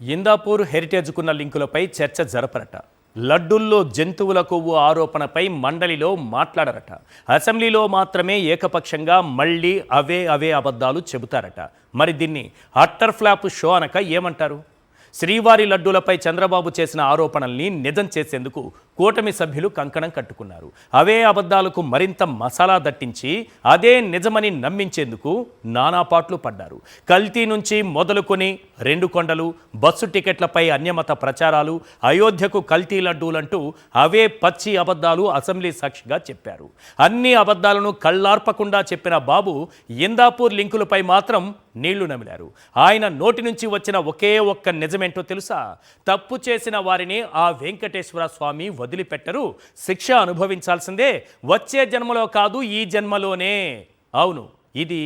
ఇందాపూర్ హెరిటేజ్కున్న లింకులపై చర్చ జరపరట. లడ్డుల్లో జంతువుల కొవ్వు ఆరోపణపై మండలిలో మాట్లాడరట. అసెంబ్లీలో మాత్రమే ఏకపక్షంగా మళ్ళీ అవే అబద్ధాలు చెబుతారట. మరి దీన్ని అట్టర్ ఫ్లాప్ షో అనక ఏమంటారు? శ్రీవారి లడ్డూలపై చంద్రబాబు చేసిన ఆరోపణల్ని నిజం చేసేందుకు కూటమి సభ్యులు కంకణం కట్టుకున్నారు. అవే అబద్ధాలకు మరింత మసాలా దట్టించి అదే నిజమని నమ్మించేందుకు నానాపాట్లు పడ్డారు. కల్తీ నుంచి మొదలుకొని 2 కొండలు, బస్సు టికెట్లపై అన్యమత ప్రచారాలు, అయోధ్యకు కల్తీ లడ్డూలంటూ అవే పచ్చి అబద్ధాలు అసెంబ్లీ సాక్షిగా చెప్పారు. అన్ని అబద్ధాలను కళ్ళార్పకుండా చెప్పిన బాబు ఇందాపూర్ లింకులపై మాత్రం నీళ్లు నమిలారు. ఆయన నోటి నుంచి వచ్చిన ఒకే ఒక్క నిజమేంటో తెలుసా? తప్పు చేసిన వారిని ఆ వెంకటేశ్వర స్వామి వదిలిపెట్టరు, శిక్ష అనుభవించాల్సిందే, వచ్చే జన్మలో కాదు ఈ జన్మలోనే. అవును, ఇది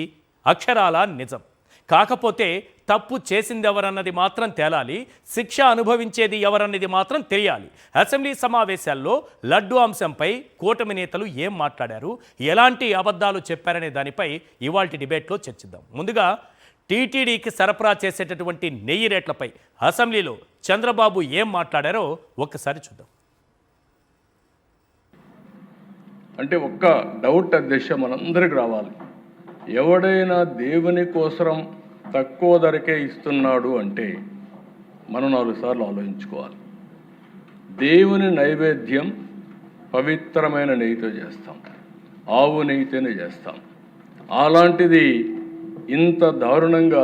అక్షరాల నిజం. కాకపోతే తప్పు చేసింది ఎవరన్నది మాత్రం తేలాలి, శిక్ష అనుభవించేది ఎవరన్నది మాత్రం తెలియాలి. అసెంబ్లీ సమావేశాల్లో లడ్డు అంశంపై కూటమి నేతలు ఏం మాట్లాడారు, ఎలాంటి అబద్ధాలు చెప్పారనే దానిపై ఇవాల్టి డిబేట్లో చర్చిద్దాం. ముందుగా టీటీడీకి సరఫరా చేసేటటువంటి నెయ్యి రేట్లపై అసెంబ్లీలో చంద్రబాబు ఏం మాట్లాడారో ఒక్కసారి చూద్దాం. అంటే ఒక్క డౌట్ అధ్యక్ష మనందరికి రావాలి. ఎవడైనా దేవుని కోసం తక్కువ ధరకే ఇస్తున్నాడు అంటే మనం 4 సార్లు ఆలోచించుకోవాలి. దేవుని నైవేద్యం పవిత్రమైన నెయ్యితో చేస్తాం, ఆవు నెయ్యితోనే చేస్తాం. అలాంటిది ఇంత దారుణంగా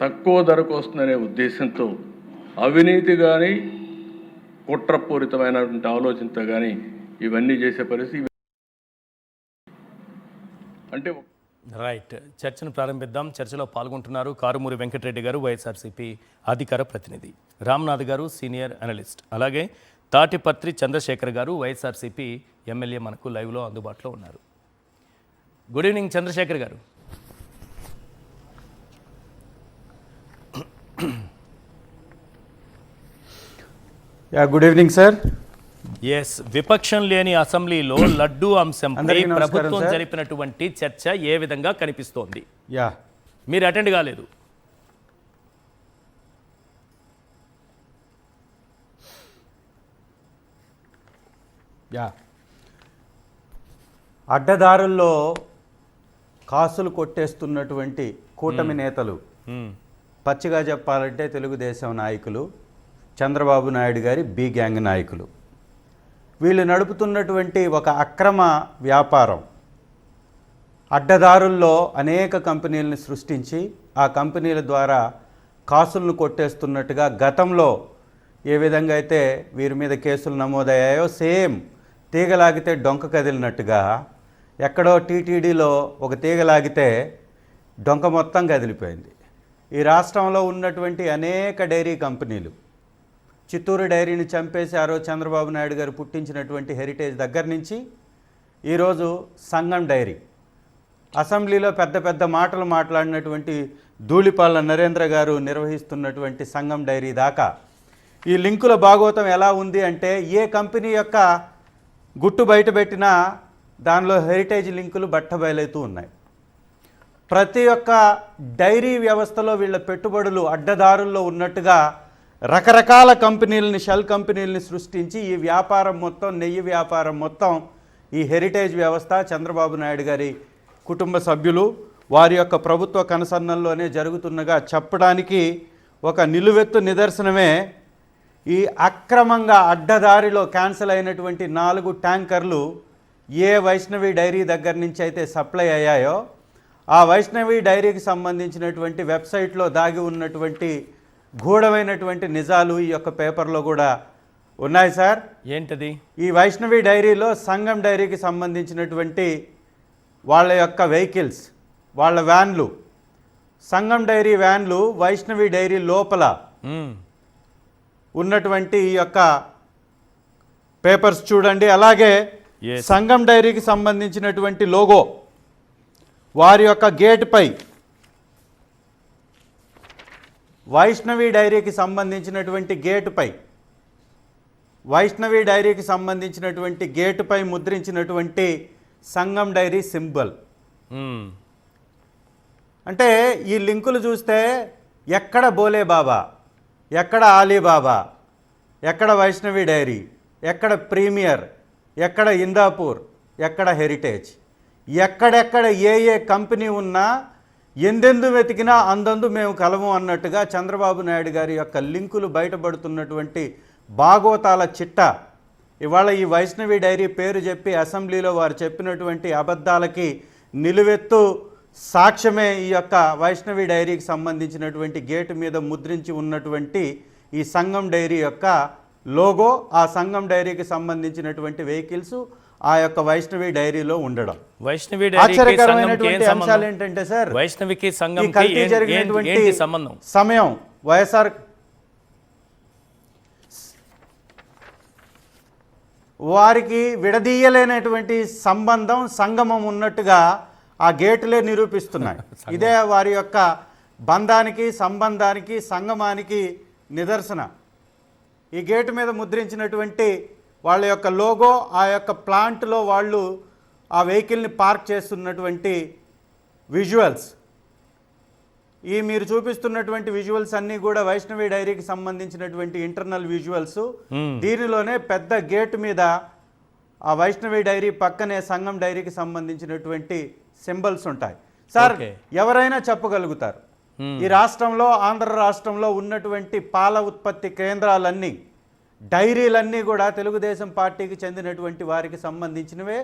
తక్కువ ధరకు వస్తుందనే ఉద్దేశంతో అవినీతి కానీ కుట్రపూరితమైనటువంటి ఆలోచనతో కానీ ఇవన్నీ చేసే పరిస్థితి. అంటే రైట్, చర్చను ప్రారంభిద్దాం. చర్చలో పాల్గొంటున్నారు కారుమూరి వెంకటరెడ్డి గారు, వైఎస్ఆర్సీపీ అధికార ప్రతినిధి, రామ్నాథ్ గారు, సీనియర్ అనలిస్ట్, అలాగే తాటిపత్రి చంద్రశేఖర్ గారు, వైఎస్ఆర్సీపీ ఎమ్మెల్యే మనకు లైవ్లో అందుబాటులో ఉన్నారు. గుడ్ ఈవినింగ్ చంద్రశేఖర్ గారు. Good evening sir. ఎస్, విపక్షం లేని అసెంబ్లీలో లడ్డూ అంశంపై ప్రభుత్వం జరిపినటువంటి చర్చ ఏ విధంగా కనిపిస్తోంది? మీరు అటెండ్ కాలేదు. అడ్డదారుల్లో కాసులు కొట్టేస్తున్నటువంటి కూటమి నేతలు, పచ్చిగా చెప్పాలంటే తెలుగుదేశం నాయకులు, చంద్రబాబు నాయుడు గారి బి గ్యాంగ్ నాయకులు, వీళ్ళు నడుపుతున్నటువంటి ఒక అక్రమ వ్యాపారం. అడ్డదారుల్లో అనేక కంపెనీలను సృష్టించి ఆ కంపెనీల ద్వారా కాసులను కొట్టేస్తున్నట్టుగా గతంలో ఏ విధంగా అయితే వీరి మీద కేసులు నమోదయ్యాయో సేమ్ తీగలాగితే డొంక కదిలినట్టుగా ఎక్కడో టీటీడీలో ఒక తీగలాగితే డొంక మొత్తం కదిలిపోయింది. ఈ రాష్ట్రంలో ఉన్నటువంటి అనేక డైరీ కంపెనీలు, చిత్తూరు డైరీని చంపేసి ఆ రోజు చంద్రబాబు నాయుడు గారు పుట్టించినటువంటి హెరిటేజ్ దగ్గర నుంచి ఈరోజు సంగం డైరీ, అసెంబ్లీలో పెద్ద పెద్ద మాటలు మాట్లాడినటువంటి ధూళిపాల నరేంద్ర గారు నిర్వహిస్తున్నటువంటి సంగం డైరీ దాకా ఈ లింకుల భాగోతం ఎలా ఉంది అంటే, ఏ కంపెనీ యొక్క గుట్టు బయటపెట్టినా దానిలో హెరిటేజ్ లింకులు బట్టబయలవుతూ ఉన్నాయి. ప్రతి ఒక్క డైరీ వ్యవస్థలో వీళ్ళ పెట్టుబడులు అడ్డదారుల్లో ఉన్నట్టుగా రకరకాల కంపెనీలని, షెల్ కంపెనీలని సృష్టించి ఈ వ్యాపారం మొత్తం, నెయ్యి వ్యాపారం మొత్తం ఈ హెరిటేజ్ వ్యవస్థ చంద్రబాబు నాయుడు గారి కుటుంబ సభ్యులు వారి యొక్క ప్రభుత్వ కనసన్నల్లోనే జరుగుతున్నగా చెప్పడానికి ఒక నిలువెత్తు నిదర్శనమే ఈ అక్రమంగా అడ్డదారిలో క్యాన్సిల్ అయినటువంటి 4 ట్యాంకర్లు ఏ వైష్ణవి డైరీ దగ్గర నుంచి అయితే సప్లై అయ్యాయో ఆ వైష్ణవి డైరీకి సంబంధించినటువంటి వెబ్సైట్లో దాగి ఉన్నటువంటి గూఢమైనటువంటి నిజాలు ఈ యొక్క పేపర్లో కూడా ఉన్నాయి సార్. ఏంటది? ఈ వైష్ణవి డైరీలో సంగం డైరీకి సంబంధించినటువంటి వాళ్ళ యొక్క వెహికల్స్, వాళ్ళ వ్యాన్లు, సంగం డైరీ వ్యాన్లు వైష్ణవి డైరీ లోపల ఉన్నటువంటి ఈ యొక్క పేపర్స్ చూడండి. అలాగే సంగం డైరీకి సంబంధించినటువంటి లోగో, వారి యొక్క గేటుపై వైష్ణవి డైరీకి సంబంధించినటువంటి గేటుపై ముద్రించినటువంటి సంగం డైరీ సింబల్. అంటే ఈ లింకులు చూస్తే ఎక్కడ బోలే బాబా, ఎక్కడ ఆలీబాబా, ఎక్కడ వైష్ణవి డైరీ, ఎక్కడ ప్రీమియర్, ఎక్కడ ఇందాపూర్, ఎక్కడ హెరిటేజ్, ఎక్కడెక్కడ ఏ కంపెనీ ఉన్నా ఎందెందు వెతికినా అందందు మేము కలము అన్నట్టుగా చంద్రబాబు నాయుడు గారి యొక్క లింకులు బయటపడుతున్నటువంటి భాగోతాల చిట్ట ఇవాళ ఈ వైష్ణవి డైరీ పేరు చెప్పి అసెంబ్లీలో వారు చెప్పినటువంటి అబద్ధాలకి నిలువెత్తు సాక్ష్యమే ఈ యొక్క వైష్ణవి డైరీకి సంబంధించినటువంటి గేటు మీద ముద్రించి ఉన్నటువంటి ఈ సంగం డైరీ యొక్క లోగో, ఆ సంగం డైరీకి సంబంధించినటువంటి వెహికల్స్ ఆ యొక్క వైష్ణవి డైరీలో ఉండడం. వైష్ణవి ఆశ్చర్యకరమైనటువంటి అంశాలు ఏంటంటే సార్, వైష్ణవికి ఈ సంఘంకి కల్తీ జరిగినటువంటి ఏంటి సంబంధం? సమయం వైఎస్ఆర్ వారికి విడదీయలేనటువంటి సంబంధం, సంగమం ఉన్నట్టుగా ఆ గేటులే నిరూపిస్తున్నాయి. ఇదే వారి యొక్క బంధానికి, సంబంధానికి, సంగమానికి నిదర్శన. ఈ గేటు మీద ముద్రించినటువంటి వాళ్ళ యొక్క లోగో, ఆ యొక్క ప్లాంట్లో వాళ్ళు ఆ వెహికల్ని పార్క్ చేస్తున్నటువంటి విజువల్స్, ఈ మీరు చూపిస్తున్నటువంటి విజువల్స్ అన్నీ కూడా వైష్ణవి డైరీకి సంబంధించినటువంటి ఇంటర్నల్ విజువల్స్. దీనిలోనే పెద్ద గేట్ మీద ఆ వైష్ణవి డైరీ పక్కనే సంగం డైరీకి సంబంధించినటువంటి సింబల్స్ ఉంటాయి. సార్, ఎవరైనా చెప్పగలుగుతారు ఈ రాష్ట్రంలో, ఆంధ్ర రాష్ట్రంలో ఉన్నటువంటి పాల ఉత్పత్తి కేంద్రాలన్నీ, డైరీలన్నీ కూడా తెలుగుదేశం పార్టీకి చెందినటువంటి వారికి సంబంధించినవే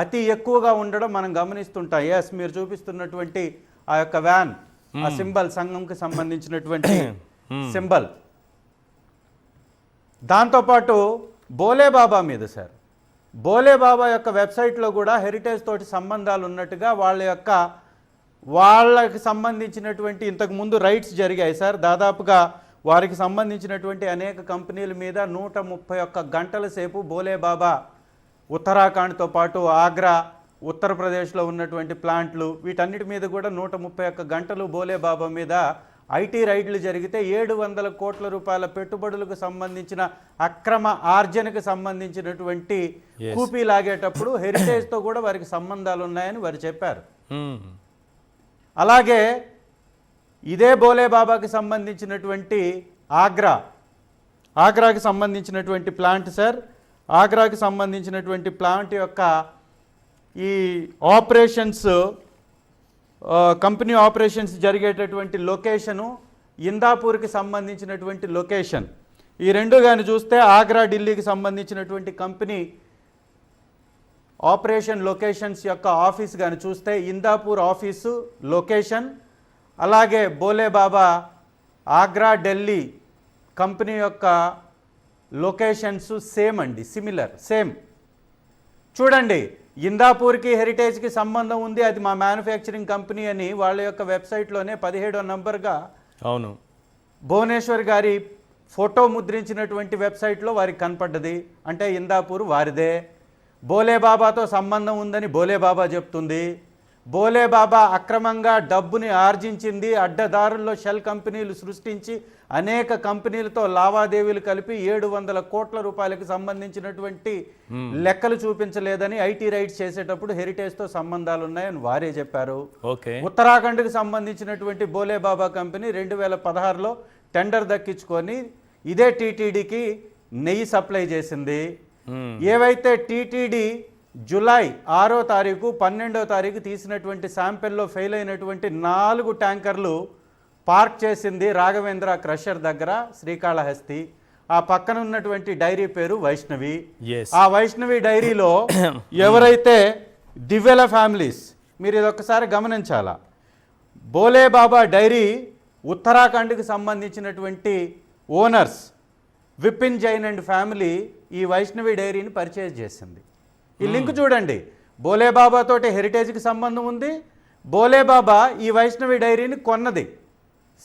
అతి ఎక్కువగా ఉండడం మనం గమనిస్తుంటాం. ఎస్, మీరు చూపిస్తున్నటువంటి ఆ యొక్క వ్యాన్, ఆ సింబల్ సంఘంకి సంబంధించినటువంటి సింబల్. దాంతోపాటు బోలేబాబా మీద సార్, బోలేబాబా యొక్క వెబ్సైట్లో కూడా హెరిటేజ్ తోటి సంబంధాలు ఉన్నట్టుగా వాళ్ళకి సంబంధించినటువంటి ఇంతకుముందు రైట్స్ జరిగాయి సార్. దాదాపుగా వారికి సంబంధించినటువంటి అనేక కంపెనీల మీద 131 గంటల సేపు బోలేబాబా ఉత్తరాఖండ్తో పాటు ఆగ్రా, ఉత్తరప్రదేశ్లో ఉన్నటువంటి ప్లాంట్లు, వీటన్నిటి మీద కూడా 131 గంటలు బోలేబాబా మీద ఐటీ రైడ్లు జరిగితే 700 కోట్ల రూపాయల పెట్టుబడులకు సంబంధించిన అక్రమ ఆర్జనకు సంబంధించినటువంటి కూపీ లాగేటప్పుడు హెరిటేజ్తో కూడా వారికి సంబంధాలు ఉన్నాయని వారు చెప్పారు. అలాగే ఇదే బోలేబాబాకి సంబంధించినటువంటి ఆగ్రాకి సంబంధించినటువంటి ప్లాంట్ సార్, ఆగ్రాకి సంబంధించినటువంటి ప్లాంట్ యొక్క ఈ ఆపరేషన్స్, కంపెనీ ఆపరేషన్స్ జరిగేటటువంటి లొకేషను ఇందాపూర్కి సంబంధించినటువంటి లొకేషన్. ఈ రెండు కానీ చూస్తే ఆగ్రా, ఢిల్లీకి సంబంధించినటువంటి కంపెనీ ఆపరేషన్ లొకేషన్స్ యొక్క ఆఫీస్ కానీ చూస్తే ఇందాపూర్ ఆఫీసు లొకేషన్, అలాగే బోలేబాబా ఆగ్రా, ఢిల్లీ కంపెనీ యొక్క లొకేషన్స్ సేమ్ అండి, సిమిలర్, సేమ్. చూడండి, ఇందాపూర్కి హెరిటేజ్కి సంబంధం ఉంది, అది మా మ్యానుఫ్యాక్చరింగ్ కంపెనీ అని వాళ్ళ యొక్క వెబ్సైట్లోనే 17వ నంబర్గా అవును భువనేశ్వర్ గారి ఫోటో ముద్రించినటువంటి వెబ్సైట్లో వారికి కనపడ్డది. అంటే ఇందాపూర్ వారిదే. బోలేబాబాతో సంబంధం ఉందని బోలేబాబా చెప్తుంది. బోలేబాబా అక్రమంగా డబ్బుని ఆర్జించింది, అడ్డదారుల్లో షెల్ కంపెనీలు సృష్టించి అనేక కంపెనీలతో లావాదేవీలు కలిపి 700 కోట్ల రూపాయలకు సంబంధించినటువంటి లెక్కలు చూపించలేదని ఐటీ రైట్స్ చేసేటప్పుడు హెరిటేజ్తో సంబంధాలు ఉన్నాయని వారే చెప్పారు. ఉత్తరాఖండ్కి సంబంధించినటువంటి బోలేబాబా కంపెనీ 2016లో టెండర్ దక్కించుకొని ఇదే టీటీడీకి నెయ్యి సప్లై చేసింది. ఏవైతే టీటీడీ జూలై 6వ తారీఖు 12వ తారీఖు తీసినటువంటి శాంపిల్లో ఫెయిల్ అయినటువంటి 4 ట్యాంకర్లు పార్క్ చేసింది రాఘవేంద్ర క్రషర్ దగ్గర, శ్రీకాళహస్తి. ఆ పక్కన ఉన్నటువంటి డైరీ పేరు వైష్ణవి. ఆ వైష్ణవి డైరీలో ఎవరైతే దివ్యల ఫ్యామిలీస్, మీరు ఇదొక్కసారి గమనించాలా, బోలేబాబా డైరీ ఉత్తరాఖండ్కి సంబంధించినటువంటి owners Vipin Jain and family ఈ వైష్ణవి డైరీని పర్చేజ్ చేసింది. ఈ లింక్ చూడండి, బోలేబాబా తోటి హెరిటేజ్కి సంబంధం ఉంది. బోలేబాబా ఈ వైష్ణవి డైరీని కొన్నది.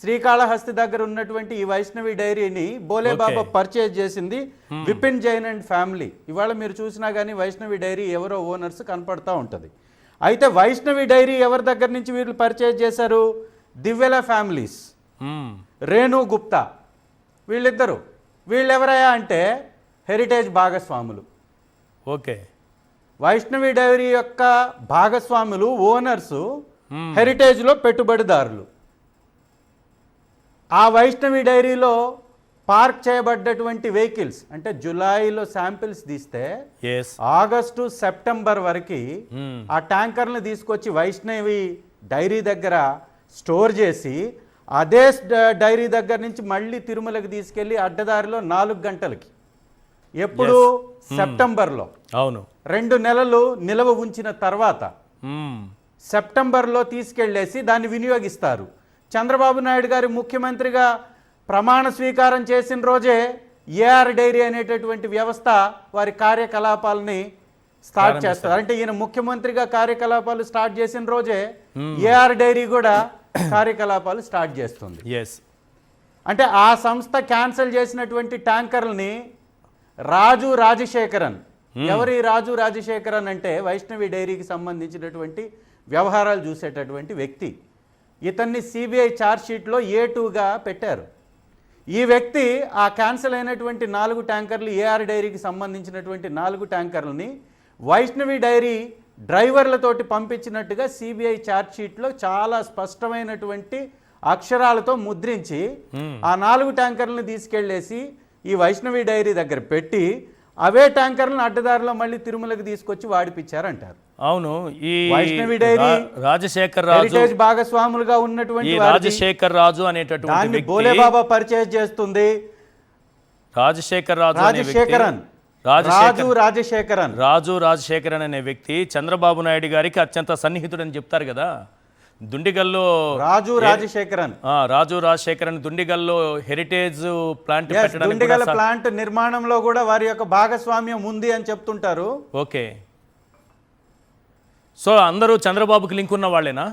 శ్రీకాళహస్తి దగ్గర ఉన్నటువంటి ఈ వైష్ణవి డైరీని బోలేబాబా పర్చేజ్ చేసింది విపిన్ జైన్ అండ్ ఫ్యామిలీ. ఇవాళ మీరు చూసినా కానీ వైష్ణవి డైరీ ఎవరో ఓనర్స్ కనపడతా ఉంటుంది. అయితే వైష్ణవి డైరీ ఎవరి దగ్గర నుంచి వీళ్ళు పర్చేజ్ చేశారు? దివ్యల ఫ్యామిలీస్, రేణు గుప్తా, వీళ్ళిద్దరు. వీళ్ళెవరయ్యా అంటే హెరిటేజ్ భాగస్వాములు. వైష్ణవి డైరీ యొక్క భాగస్వాములు, ఓనర్సు, హెరిటేజ్లో పెట్టుబడిదారులు. ఆ వైష్ణవి డైరీలో పార్క్ చేయబడ్డటువంటి వెహికల్స్ అంటే జూలైలో శాంపిల్స్ తీస్తే ఎస్ ఆగస్టు సెప్టెంబర్ వరకు ఆ ట్యాంకర్లను తీసుకొచ్చి వైష్ణవి డైరీ దగ్గర స్టోర్ చేసి అదే డైరీ దగ్గర నుంచి మళ్ళీ తిరుమలకి తీసుకెళ్ళి అడ్డదారిలో 4 గంటలకి ఎప్పుడు సెప్టెంబర్లో అవును 2 నెలలు నిలవ ఉంచిన తర్వాత మ్మ్. సెప్టెంబర్లో తీసుకెళ్లేసి దాన్ని వినియోగిస్తారు. చంద్రబాబు నాయుడు గారి ముఖ్యమంత్రిగా ప్రమాణ స్వీకారం చేసిన రోజే ఏఆర్ డైరీ అనేటటువంటి వ్యవస్థ వారి కార్యకలాపాలని స్టార్ట్ చేస్తారు. అంటే ఈయన ముఖ్యమంత్రిగా కార్యకలాపాలు స్టార్ట్ చేసిన రోజే ఏఆర్ డైరీ కూడా కార్యకలాపాలు స్టార్ట్ చేస్తుంది. ఎస్ అంటే ఆ సంస్థ క్యాన్సిల్ చేసినటువంటి ట్యాంకర్లని రాజు రాజశేఖరన్, ఎవరి రాజు రాజశేఖరన్ అంటే వైష్ణవి డైరీకి సంబంధించినటువంటి వ్యవహారాలు చూసేటటువంటి వ్యక్తి. ఇతన్ని సిబిఐ ఛార్జ్షీట్లో A2గా పెట్టారు. ఈ వ్యక్తి ఆ క్యాన్సిల్ అయినటువంటి 4 ట్యాంకర్లు ఏఆర్ డైరీకి సంబంధించినటువంటి 4 ట్యాంకర్లని వైష్ణవి డైరీ డ్రైవర్లతోటి పంపించినట్టుగా సిబిఐ ఛార్జ్షీట్లో చాలా స్పష్టమైనటువంటి అక్షరాలతో ముద్రించి ఆ 4 ట్యాంకర్లను తీసుకెళ్లేసి ఈ వైష్ణవి డైరీ దగ్గర పెట్టి అవే ట్యాంకర్లను అడ్డదారిలో మళ్ళీ తిరుమలకి తీసుకొచ్చి వాడిపించారంటారు. అవును. ఈ వైష్ణవి డైరీ రాజశేఖర్ రాజు హెరిటేజ్ భాగస్వాములుగా ఉన్నటువంటి ఈ రాజశేఖర్ రాజు అనేటటువంటి దాన్ని వ్యక్తి బోలేబాబా పరిచయం చేస్తుంది. రాజశేఖర్ రాజు అనే వ్యక్తి రాజశేఖరన్ రాజు రాజశేఖరన్ అనే వ్యక్తి చంద్రబాబు నాయుడు గారికి అత్యంత సన్నిహితుడని చెప్తారు కదా. దుండిగల్లో రాజు రాజశేఖరన్ దుండిగల్లో హెరిటేజ్ ప్లాంట్ దుండిగల్ ప్లాంట్ నిర్మాణంలో కూడా వారి యొక్క భాగస్వామ్యం ఉంది అని చెప్తుంటారు. ఓకే, సో అందరూ చంద్రబాబుకి లింక్ ఉన్న వాళ్ళేనా?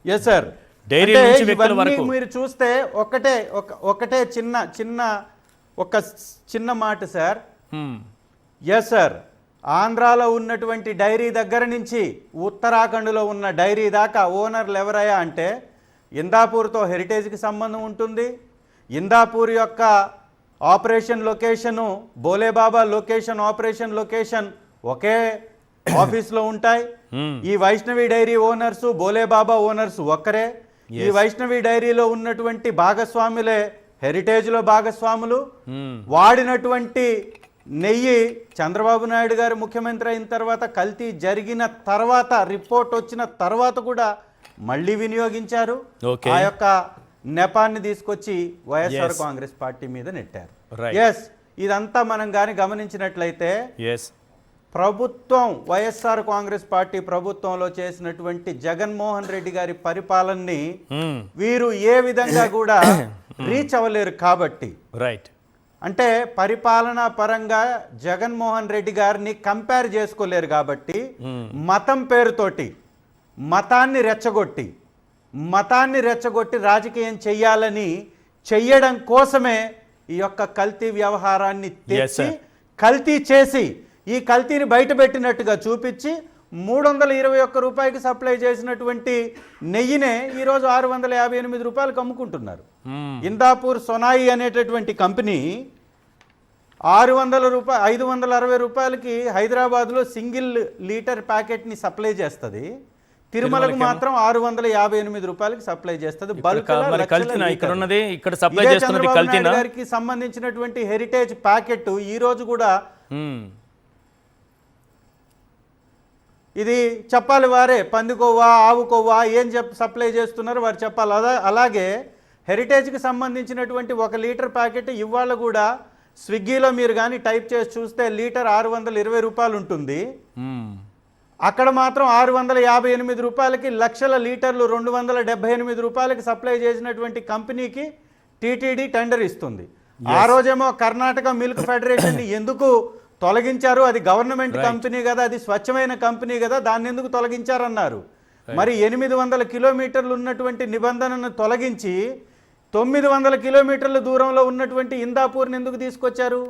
Yes sir. డైరీ నుంచి వ్యక్తుల వరకు మీరు చూస్తే ఒకటే చిన్న మాట సార్. Yes sir. ఆంధ్రాలో ఉన్నటువంటి డైరీ దగ్గర నుంచి ఉత్తరాఖండ్లో ఉన్న డైరీ దాకా ఓనర్లు ఎవరయ్యా అంటే ఇందాపూర్తో హెరిటేజ్కి సంబంధం ఉంటుంది. ఇందాపూర్ యొక్క operation location, Bhole Baba operation location ఒకే ఆఫీస్లో ఉంటాయి. ఈ Vaishnavi dairy owners Bhole Baba owners ఒక్కరే. ఈ వైష్ణవి డైరీలో ఉన్నటువంటి భాగస్వాములే హెరిటేజ్లో భాగస్వాములు. వాడినటువంటి నెయ్యి చంద్రబాబు నాయుడు గారు ముఖ్యమంత్రి అయిన తర్వాత కల్తీ జరిగిన తర్వాత రిపోర్ట్ వచ్చిన తర్వాత కూడా మళ్ళీ వినియోగించారు. ఆ యొక్క నెపాన్ని తీసుకొచ్చి వైఎస్ఆర్ కాంగ్రెస్ పార్టీ మీద నెట్టారు. ఎస్, ఇదంతా మనం కానీ గమనించినట్లయితే ప్రభుత్వం వైఎస్ఆర్ కాంగ్రెస్ పార్టీ ప్రభుత్వంలో చేసినటువంటి జగన్మోహన్ రెడ్డి గారి పరిపాలనని వీరు ఏ విధంగా కూడా రీచ్ అవ్వలేరు. కాబట్టి రైట్, అంటే పరిపాలనా పరంగా జగన్మోహన్ రెడ్డి గారిని కంపేర్ చేసుకోలేరు. కాబట్టి మతం పేరుతోటి మతాన్ని రెచ్చగొట్టి రాజకీయం చెయ్యడం కోసమే ఈ యొక్క కల్తీ వ్యవహారాన్ని తెచ్చి కల్తీ చేసి ఈ కల్తీని బయటపెట్టినట్టుగా చూపించి 321 రూపాయకి సప్లై చేసినటువంటి నెయ్యినే ఈరోజు 658 రూపాయలకు అమ్ముకుంటున్నారు. ఇందాపూర్ సొనాయి అనేటటువంటి కంపెనీ 560 రూపాయలకి హైదరాబాద్లో సింగిల్ లీటర్ ప్యాకెట్ని సప్లై చేస్తుంది. తిరుమలకు మాత్రం 658 రూపాయలకి సప్లై చేస్తుంది. గారికి సంబంధించినటువంటి హెరిటేజ్ ప్యాకెట్ ఈ రోజు కూడా ఇది చెప్పాలి వారే, పందికొవ్వా ఆవుకొవ్వా ఏం సప్లై చేస్తున్నారు వారు చెప్పాలి. అలాగే హెరిటేజ్కి సంబంధించినటువంటి 1 లీటర్ ప్యాకెట్ ఇవాళ కూడా స్విగ్గీలో మీరు కానీ టైప్ చేసి చూస్తే లీటర్ 620 రూపాయలు ఉంటుంది. అక్కడ మాత్రం 658 రూపాయలకి లక్షల లీటర్లు 278 రూపాయలకి సప్లై చేసినటువంటి కంపెనీకి టీటీడీ టెండర్ ఇస్తుంది. ఆ రోజేమో కర్ణాటక మిల్క్ ఫెడరేషన్ ఎందుకు తొలగించారు? అది గవర్నమెంట్ కంపెనీ కదా, అది స్వచ్ఛమైన కంపెనీ కదా, దాన్ని ఎందుకు తొలగించారన్నారు. మరి 800 కిలోమీటర్లు ఉన్నటువంటి నిబంధనను తొలగించి 900 కిలోమీటర్ల దూరంలో ఉన్నటువంటి ఇందాపూర్ని ఎందుకు తీసుకొచ్చారు?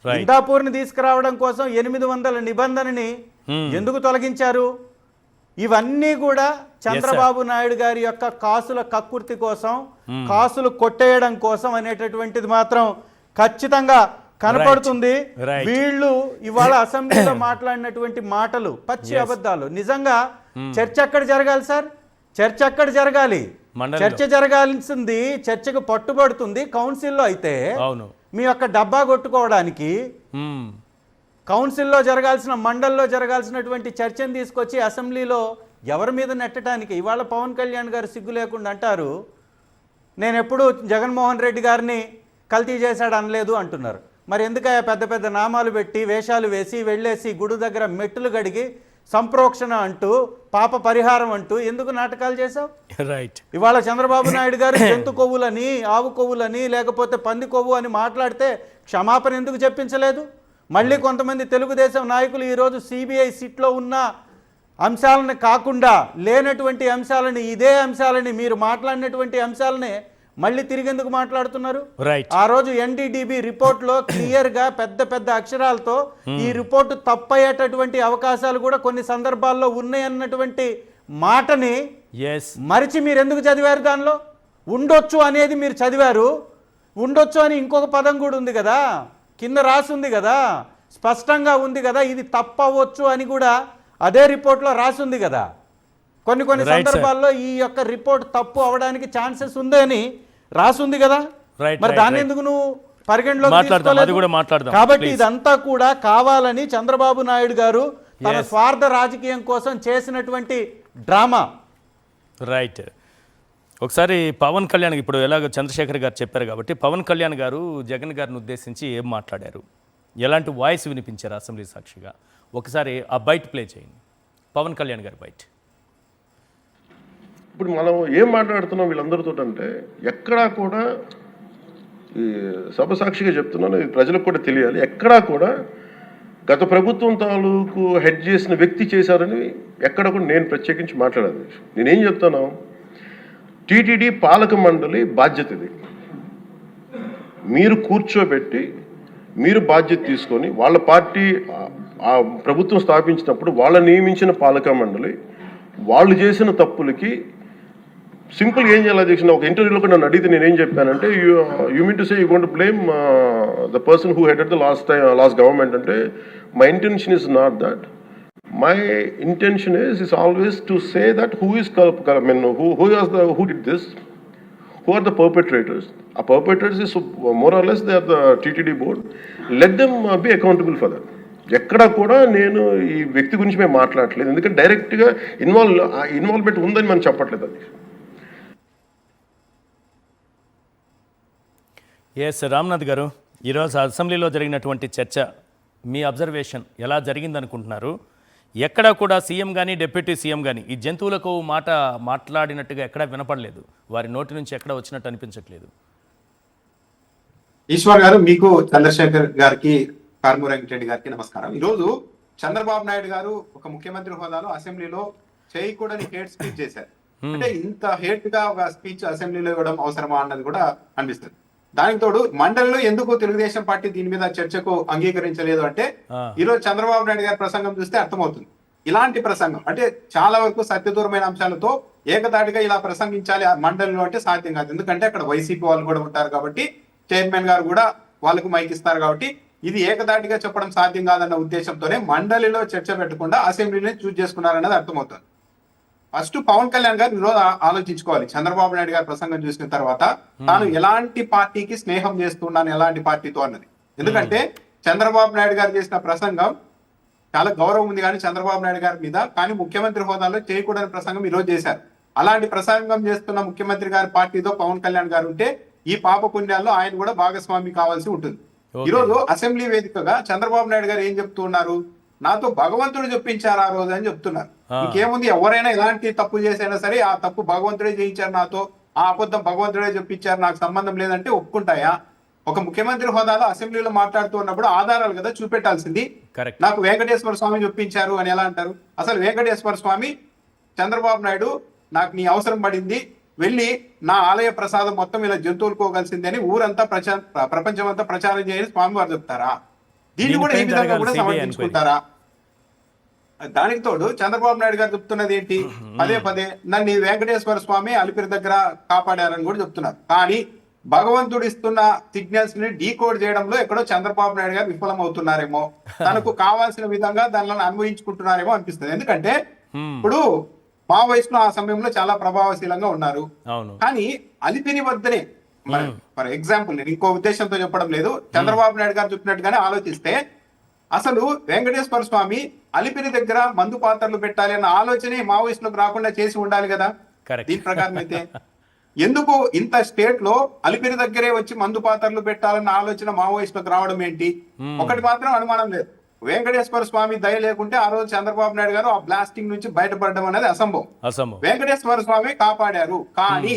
ఇందాపూర్ని తీసుకురావడం కోసం 800 నిబంధనని ఎందుకు తొలగించారు? ఇవన్నీ కూడా చంద్రబాబు నాయుడు గారి యొక్క కాసుల కక్కుర్తి కోసం, కాసులు కొట్టేయడం కోసం అనేటటువంటిది మాత్రం ఖచ్చితంగా కనపడుతుంది. వీళ్ళు ఇవాళ అసెంబ్లీలో మాట్లాడినటువంటి మాటలు పచ్చి అబద్ధాలు. నిజంగా చర్చ ఎక్కడ జరగాలి సార్? చర్చ ఎక్కడ జరగాలి? మండలిలో. చర్చ జరగాల్సింది, చర్చకు పట్టుబడుతుంది కౌన్సిల్లో. అయితే అవును. మీ యొక్క డబ్బా కొట్టుకోవడానికి మ్మ్. కౌన్సిల్లో జరగాల్సిన, మండలిలో జరగాల్సినటువంటి చర్చను తీసుకొచ్చి అసెంబ్లీలో ఎవరి మీద నెట్టడానికి? ఇవాళ పవన్ కళ్యాణ్ గారు సిగ్గు లేకుండా అంటారు, నేను ఎప్పుడూ జగన్మోహన్ రెడ్డి గారిని కల్తీ చేశాడు అనలేదు అంటున్నారు. మరి ఎందుకయ్యా పెద్ద పెద్ద నామాలు పెట్టి వేషాలు వేసి వెళ్ళేసి గుడి దగ్గర మెట్టులు గడిగి సంప్రోక్షణ అంటూ పాప పరిహారం అంటూ ఎందుకు నాటకాలు చేశావు? రైట్. ఇవాళ చంద్రబాబు నాయుడు గారు జంతు కొవ్వులని, ఆవు కొవ్వులని, లేకపోతే పంది కొవ్వు అని మాట్లాడితే క్షమాపణ ఎందుకు చెప్పించలేదు? మళ్ళీ కొంతమంది తెలుగుదేశం నాయకులు ఈరోజు సిబిఐ సిట్లో ఉన్న అంశాలను కాకుండా లేనటువంటి అంశాలని, ఇదే అంశాలని, మీరు మాట్లాడినటువంటి అంశాలనే మళ్ళీ తిరిగేందుకు మాట్లాడుతున్నారు? రైట్. ఆ రోజు ఎన్డీడీబీ రిపోర్ట్లో క్లియర్గా పెద్ద పెద్ద అక్షరాలతో ఈ రిపోర్టు తప్పయ్యేటటువంటి అవకాశాలు కూడా కొన్ని సందర్భాల్లో ఉన్నాయన్నటువంటి మాటని ఎస్. మరిచి మీరు ఎందుకు చదివారు? దానిలో ఉండొచ్చు అనేది మీరు చదివారు. ఉండొచ్చు అని ఇంకొక పదం కూడా ఉంది కదా, కింద రాసుంది కదా, స్పష్టంగా ఉంది కదా, ఇది తప్పవచ్చు అని కూడా అదే రిపోర్ట్లో రాసుంది కదా. కొన్ని Right, సందర్భాల్లో ఈ యొక్క రిపోర్ట్ తప్పు అవడానికి ఛాన్సెస్ ఉందని రాసుంది కదా. Right, మరి right, దాన్ని right. ఎందుకు నువ్వు పరిగణలోకి మాట్లాడదాం, అది తీసుకోలేదు? కూడా మాట్లాడదాం, కాబట్టి please. ఇదంతా కూడా కావాలని చంద్రబాబు నాయుడు గారు తన Yes. స్వార్థ రాజకీయం కోసం చేసినటువంటి డ్రామా. రైట్. ఒకసారి పవన్ కళ్యాణ్, ఇప్పుడు ఎలాగో చంద్రశేఖర్ గారు చెప్పారు కాబట్టి పవన్ కళ్యాణ్ గారు జగన్ గారిని ఉద్దేశించి ఏం మాట్లాడారు, ఎలాంటి వాయిస్ వినిపించారు అసెంబ్లీ సాక్షిగా, ఒకసారి ఆ బైట్ ప్లే చేయండి. పవన్ కళ్యాణ్ గారి బైట్. ఇప్పుడు మనం ఏం మాట్లాడుతున్నాం వీళ్ళందరితో అంటే ఎక్కడా కూడా, ఈ సభ సాక్షిగా చెప్తున్నాను, ఇది ప్రజలకు కూడా తెలియాలి, ఎక్కడా కూడా గత ప్రభుత్వం తాలూకు హెడ్ చేసిన వ్యక్తి చేశారని ఎక్కడ కూడా నేను ప్రత్యేకించి మాట్లాడాలి. నేనేం చెప్తాను, టీటీడీ పాలక మండలి బాధ్యత ఇది. మీరు కూర్చోబెట్టి మీరు బాధ్యత తీసుకొని, వాళ్ళ పార్టీ ఆ ప్రభుత్వం స్థాపించినప్పుడు వాళ్ళ నియమించిన పాలక మండలి వాళ్ళు చేసిన తప్పులకి సింపుల్గా ఏం చేయాలి అధ్యక్ష? ఒక ఇంటర్వ్యూలో కూడా నన్ను అడిగితే నేనేం చెప్పానంటే, you mean to say you going to blame the person who headed the last government అంటే, my intention is not that. My intention is always to say that who did this, who are the perpetrators. A perpetrators is more or less they are the TTD board. Let them be accountable for that. ఎక్కడా కూడా నేను ఈ వ్యక్తి గురించి మేము మాట్లాడలేదు, ఎందుకంటే డైరెక్ట్గా ఇన్వాల్వ్మెంట్ ఉందని మనం చెప్పట్లేదు. అది ఎస్. రామ్నాథ్ గారు, ఈరోజు అసెంబ్లీలో జరిగినటువంటి చర్చ మీ అబ్జర్వేషన్ ఎలా జరిగిందనుకుంటున్నారు? ఎక్కడా కూడా సీఎం కానీ డిప్యూటీ సీఎం కానీ ఈ జంతువులకు మాట మాట్లాడినట్టుగా ఎక్కడా వినపడలేదు, వారి నోటి నుంచి ఎక్కడ వచ్చినట్టు అనిపించట్లేదు. ఈశ్వర్ గారు, మీకు చంద్రశేఖర్ గారికి, కారుమూరి వెంకటరెడ్డి గారికి నమస్కారం. ఈరోజు చంద్రబాబు నాయుడు గారు ఒక ముఖ్యమంత్రి హోదాలో అసెంబ్లీలో చేయకూడని హేట్ స్పీచ్ చేశారు. అంటే ఇంత హేట్ గా ఒక స్పీచ్ అసెంబ్లీలో ఇవ్వడం అవసరమా అన్నది కూడా అనిపిస్తుంది. దానికి తోడు మండలిలో ఎందుకు తెలుగుదేశం పార్టీ దీని మీద చర్చకు అంగీకరించలేదు అంటే, ఈరోజు చంద్రబాబు నాయుడు గారి ప్రసంగం చూస్తే అర్థమవుతుంది. ఇలాంటి ప్రసంగం అంటే చాలా వరకు సత్యదూరమైన అంశాలతో ఏకతాటిగా ఇలా ప్రసంగించాలి మండలిలో అంటే సాధ్యం కాదు. ఎందుకంటే అక్కడ వైసీపీ వాళ్ళు కూడా ఉంటారు కాబట్టి, చైర్మన్ గారు కూడా వాళ్ళకు మైక్ ఇస్తారు కాబట్టి, ఇది ఏకదాటిగా చెప్పడం సాధ్యం కాదన్న ఉద్దేశంతోనే మండలిలో చర్చ పెట్టకుండా అసెంబ్లీని చూస్ చేసుకున్నారన్నది అర్థమవుతుంది. ఫస్ట్ పవన్ కళ్యాణ్ గారు ఈరోజు ఆలోచించుకోవాలి. చంద్రబాబు నాయుడు గారి ప్రసంగం చూసిన తర్వాత తాను ఎలాంటి పార్టీకి స్నేహం చేస్తున్నాను, ఎలాంటి పార్టీతో అన్నది. ఎందుకంటే చంద్రబాబు నాయుడు గారు చేసిన ప్రసంగం చాలా గౌరవం ఉంది కానీ చంద్రబాబు నాయుడు గారి మీద, కానీ ముఖ్యమంత్రి హోదాలో చేయకూడని ప్రసంగం ఈరోజు చేశారు. అలాంటి ప్రసంగం చేస్తున్న ముఖ్యమంత్రి గారి పార్టీతో పవన్ కళ్యాణ్ గారు ఉంటే ఈ పాప పుణ్యాల్లో ఆయన కూడా భాగస్వామి కావాల్సి ఉంటుంది. ఈరోజు అసెంబ్లీ వేదికగా చంద్రబాబు నాయుడు గారు ఏం చెప్తున్నారు, నాతో భగవంతుడు చెప్పించారు ఆ రోజు అని చెప్తున్నారు. ఇంకేముంది, ఎవరైనా ఎలాంటి తప్పు చేసైనా సరే ఆ తప్పు భగవంతుడే చేయించారు నాతో, ఆ అబద్ధం భగవంతుడే చెప్పించారు, నాకు సంబంధం లేదంటే ఒప్పుకుంటాయా? ఒక ముఖ్యమంత్రి హోదాలో అసెంబ్లీలో మాట్లాడుతూ ఉన్నప్పుడు ఆధారాలు కదా చూపెట్టాల్సింది. నాకు వెంకటేశ్వర స్వామి చెప్పించారు అని ఎలా అంటారు? అసలు వెంకటేశ్వర స్వామి, చంద్రబాబు నాయుడు నాకు నీ అవసరం పడింది, వెళ్ళి నా ఆలయ ప్రసాదం మొత్తం ఇలా జంతువులుకోగలిసింది అని ఊరంతా ప్రపంచం అంతా ప్రచారం చేయని స్వామి వారు చెప్తారా? దీన్ని కూడా ఈ విధంగా కూడా సమర్థించుకుంటారా? దానికి తోడు చంద్రబాబు నాయుడు గారు చెప్తున్నది ఏంటి, పదే పదే నన్ను వెంకటేశ్వర స్వామి అలిపిరి దగ్గర కాపాడారని కూడా చెప్తున్నారు. కానీ భగవంతుడు ఇస్తున్న సిగ్నల్స్ ని డీకోడ్ చేయడంలో ఎక్కడో చంద్రబాబు నాయుడు గారు విఫలం అవుతున్నారేమో, తనకు కావాల్సిన విధంగా దానిలో అన్వయించుకుంటున్నారేమో అనిపిస్తుంది. ఎందుకంటే ఇప్పుడు మావోయిస్టులు ఆ సమయంలో చాలా ప్రభావశీలంగా ఉన్నారు. అవును. కానీ అలిపిరి వద్దనే, ఫర్ ఎగ్జాంపుల్ నేను ఇంకో ఉద్దేశంతో చెప్పడం లేదు, చంద్రబాబు నాయుడు గారు చెప్పినట్టుగానే ఆలోచిస్తే అసలు వెంకటేశ్వర స్వామి అలిపిరి దగ్గర మందు పాత్రలు పెట్టాలి అన్న ఆలోచనే మావోయిస్టులకు రాకుండా చేసి ఉండాలి కదా. Correct. దీని ప్రకారం అయితే ఎందుకు ఇంత స్టేట్ లో అలిపిరి దగ్గరే వచ్చి మందు పాత్రలు పెట్టాలన్న ఆలోచన మావోయిస్టులకు రావడం ఏంటి? ఒకటి మాత్రం అనుమానం లేదు, వెంకటేశ్వర స్వామి దయ లేకుంటే ఆ రోజు చంద్రబాబు నాయుడు గారు ఆ బ్లాస్టింగ్ నుంచి బయటపడడం అనేది అసంభవం. వెంకటేశ్వర స్వామి కాపాడారు. కానీ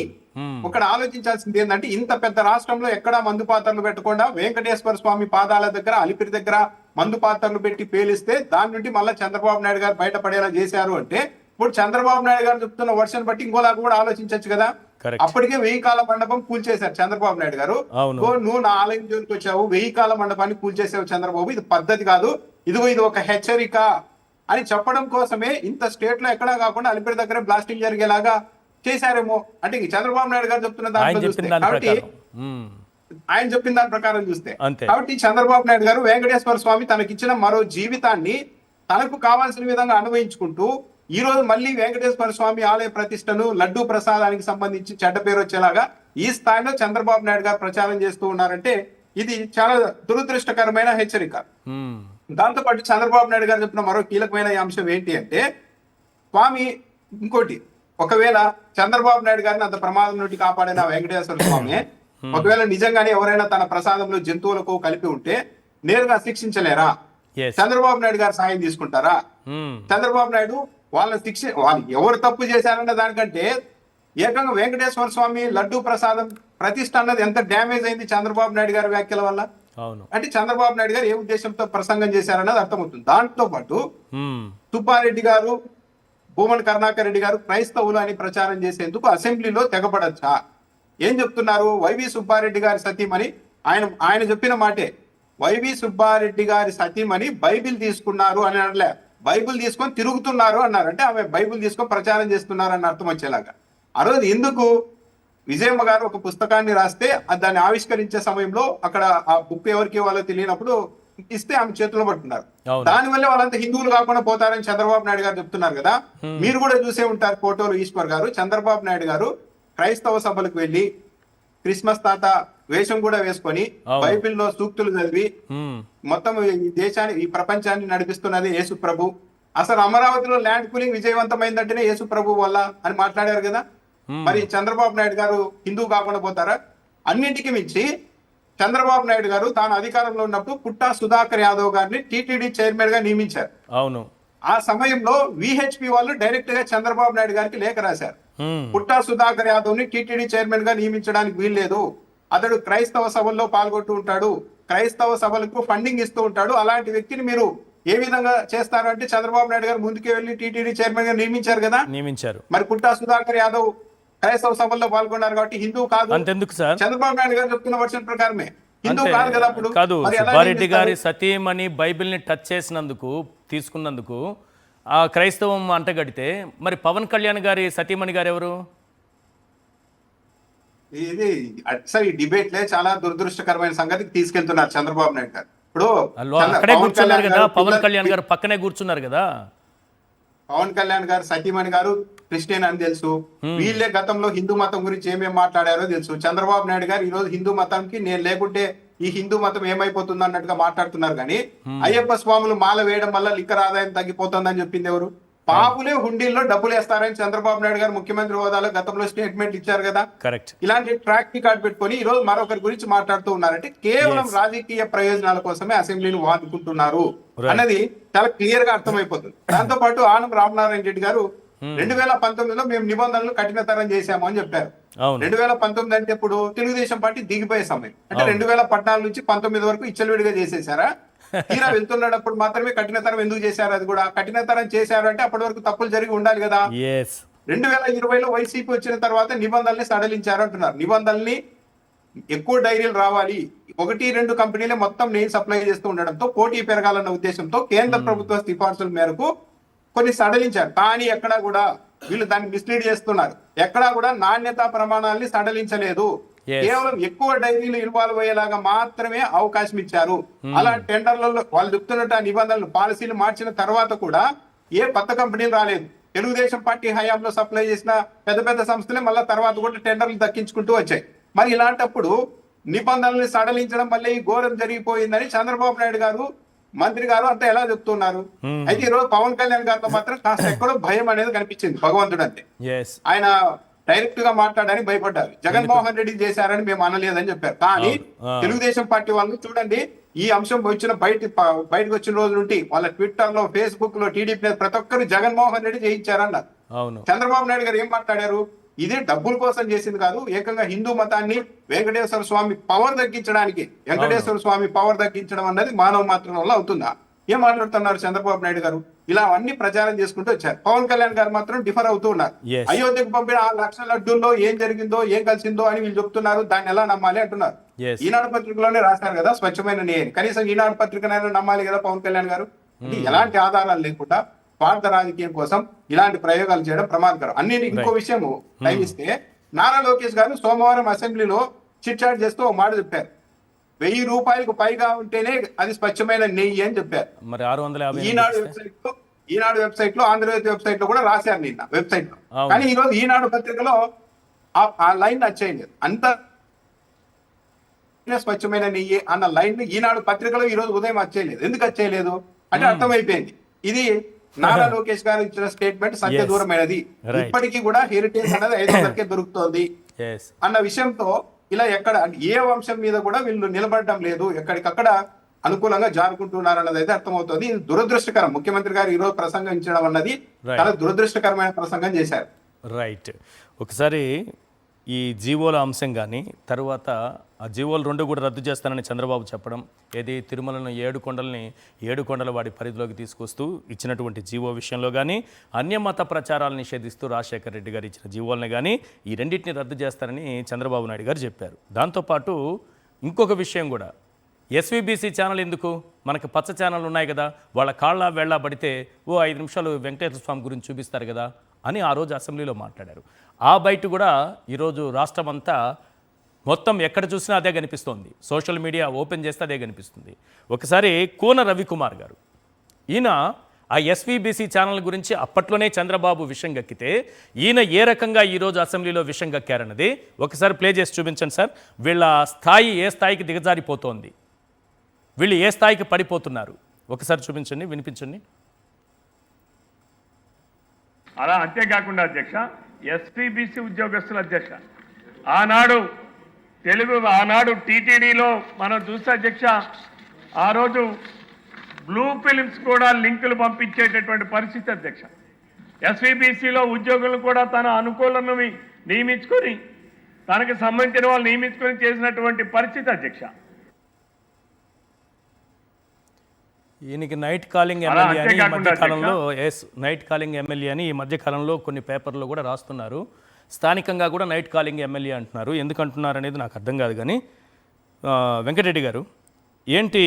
ఇక్కడ ఆలోచించాల్సింది ఏంటంటే ఇంత పెద్ద రాష్ట్రంలో ఎక్కడా మందు పాత్రలు పెట్టకుండా వెంకటేశ్వర స్వామి పాదాల దగ్గర అలిపిరి దగ్గర మందు పాత్రలు పెట్టి పేలిస్తే దాని నుండి మళ్ళీ చంద్రబాబు నాయుడు గారు బయటపడేలా చేశారు అంటే ఇప్పుడు చంద్రబాబు నాయుడు గారు చెప్తున్న వర్షన్ బట్టి ఇంకోలాగా కూడా ఆలోచించవచ్చు కదా. అప్పటికే 1000 కాల మండపం కూల్చేశారు చంద్రబాబు నాయుడు గారు. నువ్వు నా ఆలయం జోలికి వచ్చావు, 1000 కాల మండపాన్ని కూల్చేసావు చంద్రబాబు, ఇది పద్ధతి కాదు, ఇది ఒక హెచ్చరిక అని చెప్పడం కోసమే ఇంత స్టేట్ లో ఎక్కడా కాకుండా అలిపిరి దగ్గర బ్లాస్టింగ్ జరిగేలాగా చేశారేమో. అంటే చంద్రబాబు నాయుడు గారు చెప్తున్న దాంట్లో చూస్తే, కాబట్టి ఆయన చెప్పిన దాని ప్రకారం చూస్తే, కాబట్టి చంద్రబాబు నాయుడు గారు వెంకటేశ్వర స్వామి తనకిచ్చిన మరో జీవితాన్ని తనకు కావాల్సిన విధంగా అనుభవించుకుంటూ ఈ రోజు మళ్ళీ వెంకటేశ్వర స్వామి ఆలయ ప్రతిష్టను లడ్డూ ప్రసాదానికి సంబంధించి చెడ్డ పేరు వచ్చేలాగా ఈ స్థాయిలో చంద్రబాబు నాయుడు గారు ప్రచారం చేస్తూ ఉన్నారంటే ఇది చాలా దురదృష్టకరమైన హెచ్చరిక. దాంతో పాటు చంద్రబాబు నాయుడు గారు చెప్పిన మరో కీలకమైన అంశం ఏంటి అంటే, స్వామి ఇంకోటి, ఒకవేళ చంద్రబాబు నాయుడు గారిని అంత ప్రమాదం నుండి కాపాడిన వెంకటేశ్వర స్వామి ఒకవేళ నిజంగానే ఎవరైనా తన ప్రసాదంలో జంతువులకు కలిపి ఉంటే నేరుగా శిక్షించలేరా? చంద్రబాబు నాయుడు గారు సాయం తీసుకుంటారా? చంద్రబాబు నాయుడు వాళ్ళు ఎవరు తప్పు చేశారన్న దానికంటే ఏకంగా వెంకటేశ్వర స్వామి లడ్డూ ప్రసాదం ప్రతిష్ట అన్నది ఎంత డ్యామేజ్ అయింది చంద్రబాబు నాయుడు గారి వ్యాఖ్యల వల్ల. అంటే చంద్రబాబు నాయుడు గారు ఏ ఉద్దేశంతో ప్రసంగం చేశారన్నది అర్థమవుతుంది. దాంతో పాటు సుబ్బారెడ్డి గారు, భూమన్ కరుణాకర్ రెడ్డి గారు క్రైస్తవులు అని ప్రచారం చేసేందుకు అసెంబ్లీలో తెగపడచ్చా? ఏం చెప్తున్నారు? వైవి సుబ్బారెడ్డి గారి సతీమణి, ఆయన చెప్పిన మాటే, వైవి సుబ్బారెడ్డి గారి సతీమణి బైబిల్ తీసుకున్నారు అని అనలే, బైబిల్ తీసుకొని తిరుగుతున్నారు అన్నారు. అంటే ఆమె బైబిల్ తీసుకొని ప్రచారం చేస్తున్నారు అన్న అర్థం వచ్చేలాగా. ఆ రోజు ఎందుకు విజయమ్మ గారు ఒక పుస్తకాన్ని రాస్తే దాన్ని ఆవిష్కరించే సమయంలో అక్కడ ఆ బుక్ ఎవరికి వాళ్ళో తెలియనప్పుడు ఇస్తే ఆమె చేతిలో పట్టున్నారు. దానివల్ల వాళ్ళంతా హిందువులు కాకుండా పోతారని చంద్రబాబు నాయుడు గారు చెప్తున్నారు కదా. మీరు కూడా చూసే ఉంటారు ఫోటోలు, ఈశ్వర్ గారు, చంద్రబాబు నాయుడు గారు క్రైస్తవ సభలకు వెళ్లి క్రిస్మస్ తాత వేషం కూడా వేసుకొని బైబిల్లో సూక్తులు చదివి మొత్తం ఈ దేశాన్ని, ఈ ప్రపంచాన్ని నడిపిస్తున్నది యేసు ప్రభు, అసలు అమరావతిలో ల్యాండ్ పూలింగ్ విజయవంతమైందంటేనే యేసు ప్రభు వల్ల అని మాట్లాడారు కదా. మరి చంద్రబాబు నాయుడు గారు హిందువు కాకుండా పోతారా? అన్నింటికి మించి చంద్రబాబు నాయుడు గారు తాను అధికారంలో ఉన్నప్పుడు పుట్టా సుధాకర్ యాదవ్ గారిని టీటీడీ చైర్మన్ గా నియమించారు. అవును. ఆ సమయంలో విహెచ్పి వాళ్ళు డైరెక్ట్ గా చంద్రబాబు నాయుడు గారికి లేఖ రాశారు, పుట్టా సుధాకర్ యాదవ్ ని టీటీడీ చైర్మన్ గా నియమించడానికి వీల్లేదు, అతడు క్రైస్తవ సభల్లో పాల్గొంటూ ఉంటాడు, క్రైస్తవ సభలకు ఫండింగ్ ఇస్తూ ఉంటాడు, అలాంటి వ్యక్తిని మీరు ఏ విధంగా చేస్తారు అంటే చంద్రబాబు నాయుడు గారు ముందుకే వెళ్లి టీటీడీ చైర్మన్ గా నియమించారు కదా. మరి పుట్టా సుధాకర్ యాదవ్ క్రైస్తవ సభల్లో పాల్గొన్నారు కాబట్టి హిందువు కాదు. అంతెందుకు సార్, చంద్రబాబు నాయుడు గారు చెప్తున్న వర్షన్ ప్రకారమే హిందువు కాదు కదా. అప్పుడు కాదు, సుబ్బారెడ్డి గారి సతీమణి బైబిల్ ని టచ్ చేసినందుకు, తీసుకున్నందుకు ఆ క్రైస్తవం అంటగడితే మరి పవన్ కళ్యాణ్ గారి సతీమణి గారు ఎవరు? ఇది సార్ ఈ డిబేట్ లే చాలా దురదృష్టకరమైన సంగతికి తీసుకెళ్తున్నారు చంద్రబాబు నాయుడు గారు. ఇప్పుడు అక్కడే కూర్చున్నారు కదా, పవన్ కళ్యాణ్ గారు పక్కనే కూర్చున్నారు కదా. పవన్ కళ్యాణ్ గారు సతీమణి గారు క్రిస్టియన్ అని తెలుసు, వీళ్ళే గతంలో హిందూ మతం గురించి ఏమేమి మాట్లాడారో తెలుసు. చంద్రబాబు నాయుడు గారు ఈ రోజు హిందూ మతానికి నేను లేకుంటే ఈ హిందూ మతం ఏమైపోతుంది అన్నట్టుగా మాట్లాడుతున్నారు. కానీ అయ్యప్ప స్వాములు మాల వేయడం వల్ల లిక్కర్ ఆదాయం తగ్గిపోతుందని చెప్పింది ఎవరు? పాపులే హుండీల్లో డబ్బులు వేస్తారని చంద్రబాబు నాయుడు గారు ముఖ్యమంత్రి హోదాలో గతంలో స్టేట్మెంట్ ఇచ్చారు కదా. కరెక్ట్. ఇలాంటి ట్రాక్ రికార్డ్ పెట్టుకొని ఈ రోజు మరొకరి గురించి మాట్లాడుతూ ఉన్నారంటే కేవలం రాజకీయ ప్రయోజనాల కోసమే అసెంబ్లీని వాడుకుంటున్నారు అన్నది చాలా క్లియర్ గా అర్థమైపోతుంది. దాంతో పాటు ఆనం రామనారాయణ రెడ్డి గారు 2019లో మేము నిబంధనలు కఠినతరం చేశాము అని చెప్పారు. 2019 అంటే ఇప్పుడు తెలుగుదేశం పార్టీ దిగిపోయే సమయం. అంటే 2014 నుంచి 19 వరకు ఇచ్చలవిడిగా చేసేసారా? తీరా వెళ్తున్నప్పుడు మాత్రమే కఠినతరం ఎందుకు చేశారు? అది కూడా కఠినతరం చేశారు అంటే అప్పటి వరకు తప్పులు జరిగి ఉండాలి కదా. 2020లో వైసీపీ వచ్చిన తర్వాత నిబంధనల్ని సడలించారు అంటున్నారు. నిబంధనల్ని ఎక్కువ డైరీలు రావాలి, 1-2 కంపెనీలే మొత్తం నెయ్యి సప్లై చేస్తూ ఉండడంతో పోటీ పెరగాలన్న ఉద్దేశంతో కేంద్ర ప్రభుత్వ సిఫార్సుల మేరకు కొన్ని సడలించారు. కానీ ఎక్కడా కూడా వీళ్ళు దాన్ని మిస్లీడ్ చేస్తున్నారు. ఎక్కడా కూడా నాణ్యతా ప్రమాణాలని సడలించలేదు. కేవలం ఎక్కువ డైరీలు ఇన్వాల్వ్ అయ్యేలాగా మాత్రమే అవకాశం ఇచ్చారు. అలా టెండర్లలో వాళ్ళు చెప్తున్నట్టు ఆ నిబంధనలు, పాలసీలు మార్చిన తర్వాత కూడా ఏ కొత్త కంపెనీలు రాలేదు. తెలుగుదేశం పార్టీ హయాంలో సప్లై చేసిన పెద్ద పెద్ద సంస్థలే మళ్ళీ తర్వాత కూడా టెండర్లు దక్కించుకుంటూ వచ్చాయి. మరి ఇలాంటప్పుడు నిబంధనల్ని సడలించడం వల్ల ఈ ఘోరం జరిగిపోయిందని చంద్రబాబు నాయుడు గారు మంత్రి గారు అంతా ఎలా చెప్తున్నారు. అయితే ఈ రోజు పవన్ కళ్యాణ్ గారితో మాత్రం కాస్త ఎక్కడో భయం అనేది కనిపించింది. భగవంతుడు అంతే, ఆయన డైరెక్ట్ గా మాట్లాడడానికి భయపడ్డారు. జగన్మోహన్ రెడ్డి చేశారని మేము అనలేదని చెప్పారు. కానీ తెలుగుదేశం పార్టీ వాళ్ళు చూడండి, ఈ అంశం బయటకు వచ్చిన రోజు నుండి వాళ్ళ ట్విట్టర్ లో, ఫేస్బుక్ లో, టీడీపీ ప్రతి ఒక్కరు జగన్మోహన్ రెడ్డి చేయించారన్నారు. చంద్రబాబు నాయుడు గారు ఏం మాట్లాడారు, ఇదే డబ్బుల కోసం చేసింది కాదు, ఏకంగా హిందూ మతాన్ని వెంకటేశ్వర స్వామి పవర్ తగ్గించడానికి, వెంకటేశ్వర స్వామి పవర్ తగ్గించడం అన్నది మానవ మాత్రం వల్ల అవుతుందా? ఏం మాట్లాడుతున్నారు చంద్రబాబు నాయుడు గారు? ఇలా అన్ని ప్రచారం చేసుకుంటూ వచ్చారు. పవన్ కళ్యాణ్ గారు మాత్రం డిఫర్ అవుతూ ఉన్నారు. అయోధ్యకు పంపిన 6 లక్షల లడ్డూల్లో ఏం జరిగిందో, ఏం కలిసిందో అని వీళ్ళు చెప్తున్నారు. దాన్ని ఎలా నమ్మాలి అంటున్నారు. ఈనాడు పత్రికలోనే రాశారు కదా స్వచ్ఛమైన నేయం, కనీసం ఈనాడు పత్రికనైనా నమ్మాలి కదా పవన్ కళ్యాణ్ గారు. ఎలాంటి ఆధారాలు లేకుండా స్వార్థ రాజకీయం కోసం ఇలాంటి ప్రయోగాలు చేయడం ప్రమాదకరం. ఇంకో విషయం టైం ఇస్తే, నారా లోకేష్ గారు సోమవారం అసెంబ్లీలో చిట్ చాట్ చేస్తూ ఒక మాట చెప్పారు. 1000 రూపాయలకు పైగా ఉంటేనే అది స్వచ్ఛమైన నెయ్యి అని చెప్పారు. మరి 650 ఈనాడు వెబ్సైట్ లో, ఆంధ్రజ్యోతి వెబ్సైట్ లో కూడా రాశారు నిన్న వెబ్సైట్ లో. కానీ ఈ రోజు ఈనాడు పత్రికలో ఆ లైన్ వచ్చేయలేదు. అంత స్వచ్ఛమైన నెయ్యి అన్న లైన్ ఈనాడు పత్రికలో ఈ రోజు ఉదయం వచ్చేయలేదు. ఎందుకు వచ్చేయలేదు అంటే అర్థమైపోయింది, ఇది నారా లోకేష్ గారు ఇచ్చిన స్టేట్మెంట్ సత్య దూరమైనది. ఇప్పటికీ కూడా హెరిటేజ్ అనేది 500కే దొరుకుతోంది అన్న విషయంతో ఇలా ఎక్కడ ఏ అంశం మీద కూడా వీళ్ళు నిలబడడం లేదు, ఎక్కడికక్కడ అనుకూలంగా జారుకుంటున్నారు అన్నది అయితే అర్థమవుతుంది. ఇది దురదృష్టకరం. ముఖ్యమంత్రి గారు ఈ రోజు ప్రసంగించడం అన్నది చాలా దురదృష్టకరమైన ప్రసంగం చేశారు. రైట్. ఒకసారి ఈ జీవోల అంశం కానీ, తర్వాత ఆ జీవోలు 2 కూడా రద్దు చేస్తానని చంద్రబాబు చెప్పడం, ఏది తిరుమలను 7 కొండల వాడి పరిధిలోకి తీసుకొస్తూ ఇచ్చినటువంటి జీవో విషయంలో కానీ, అన్యమత ప్రచారాలు నిషేధిస్తూ రాజశేఖర రెడ్డి గారు ఇచ్చిన జీవోలను కానీ, ఈ రెండింటిని రద్దు చేస్తారని చంద్రబాబు నాయుడు గారు చెప్పారు. దాంతోపాటు ఇంకొక విషయం కూడా, ఎస్వీబీసీ ఛానల్ ఎందుకు, మనకు పచ్చ ఛానల్ ఉన్నాయి కదా, వాళ్ళ కాళ్ళ వేళ్ళ పడితే 5 నిమిషాలు వెంకటేశ్వర స్వామి గురించి చూపిస్తారు కదా అని ఆ రోజు అసెంబ్లీలో మాట్లాడారు. ఆ బయట కూడా ఈరోజు రాష్ట్రం అంతా మొత్తం ఎక్కడ చూసినా అదే కనిపిస్తోంది. సోషల్ మీడియా ఓపెన్ చేస్తే అదే కనిపిస్తుంది. ఒకసారి కూన రవికుమార్ గారు, ఈయన ఆ ఎస్వీబీసీ ఛానల్ గురించి అప్పట్లోనే చంద్రబాబు విషయం గక్కితే, ఈయన ఏ రకంగా ఈరోజు అసెంబ్లీలో విషయం గక్కారన్నది ఒకసారి ప్లే చేసి చూపించండి సార్. వీళ్ళ స్థాయి ఏ స్థాయికి దిగజారిపోతోంది, వీళ్ళు ఏ స్థాయికి పడిపోతున్నారు ఒకసారి చూపించండి, వినిపించండి. అలా అంతేకాకుండా అధ్యక్ష, ఎస్పీబీసీ ఉద్యోగస్తుల అధ్యక్ష, ఆనాడు టీటీడీలో మనం చూస్తే అధ్యక్ష, ఆ రోజు బ్లూ ఫిలిమ్స్ కూడా లింకులు పంపించేటటువంటి పరిస్థితి అధ్యక్ష. ఎస్వీబీసీలో ఉద్యోగులను కూడా తన అనుకూలను నియమించుకొని, తనకు సంబంధించిన వాళ్ళు నియమించుకొని చేసినటువంటి పరిస్థితి అధ్యక్ష. ఈయనకి నైట్ కాలింగ్ ఎమ్మెల్యే అని ఈ మధ్యకాలంలో, నైట్ కాలింగ్ ఎమ్మెల్యే అని ఈ మధ్యకాలంలో కొన్ని పేపర్లో కూడా రాస్తున్నారు. స్థానికంగా కూడా నైట్ కాలింగ్ ఎమ్మెల్యే అంటున్నారు. ఎందుకు అంటున్నారు అనేది నాకు అర్థం కాదు. కానీ వెంకటరెడ్డి గారు, ఏంటి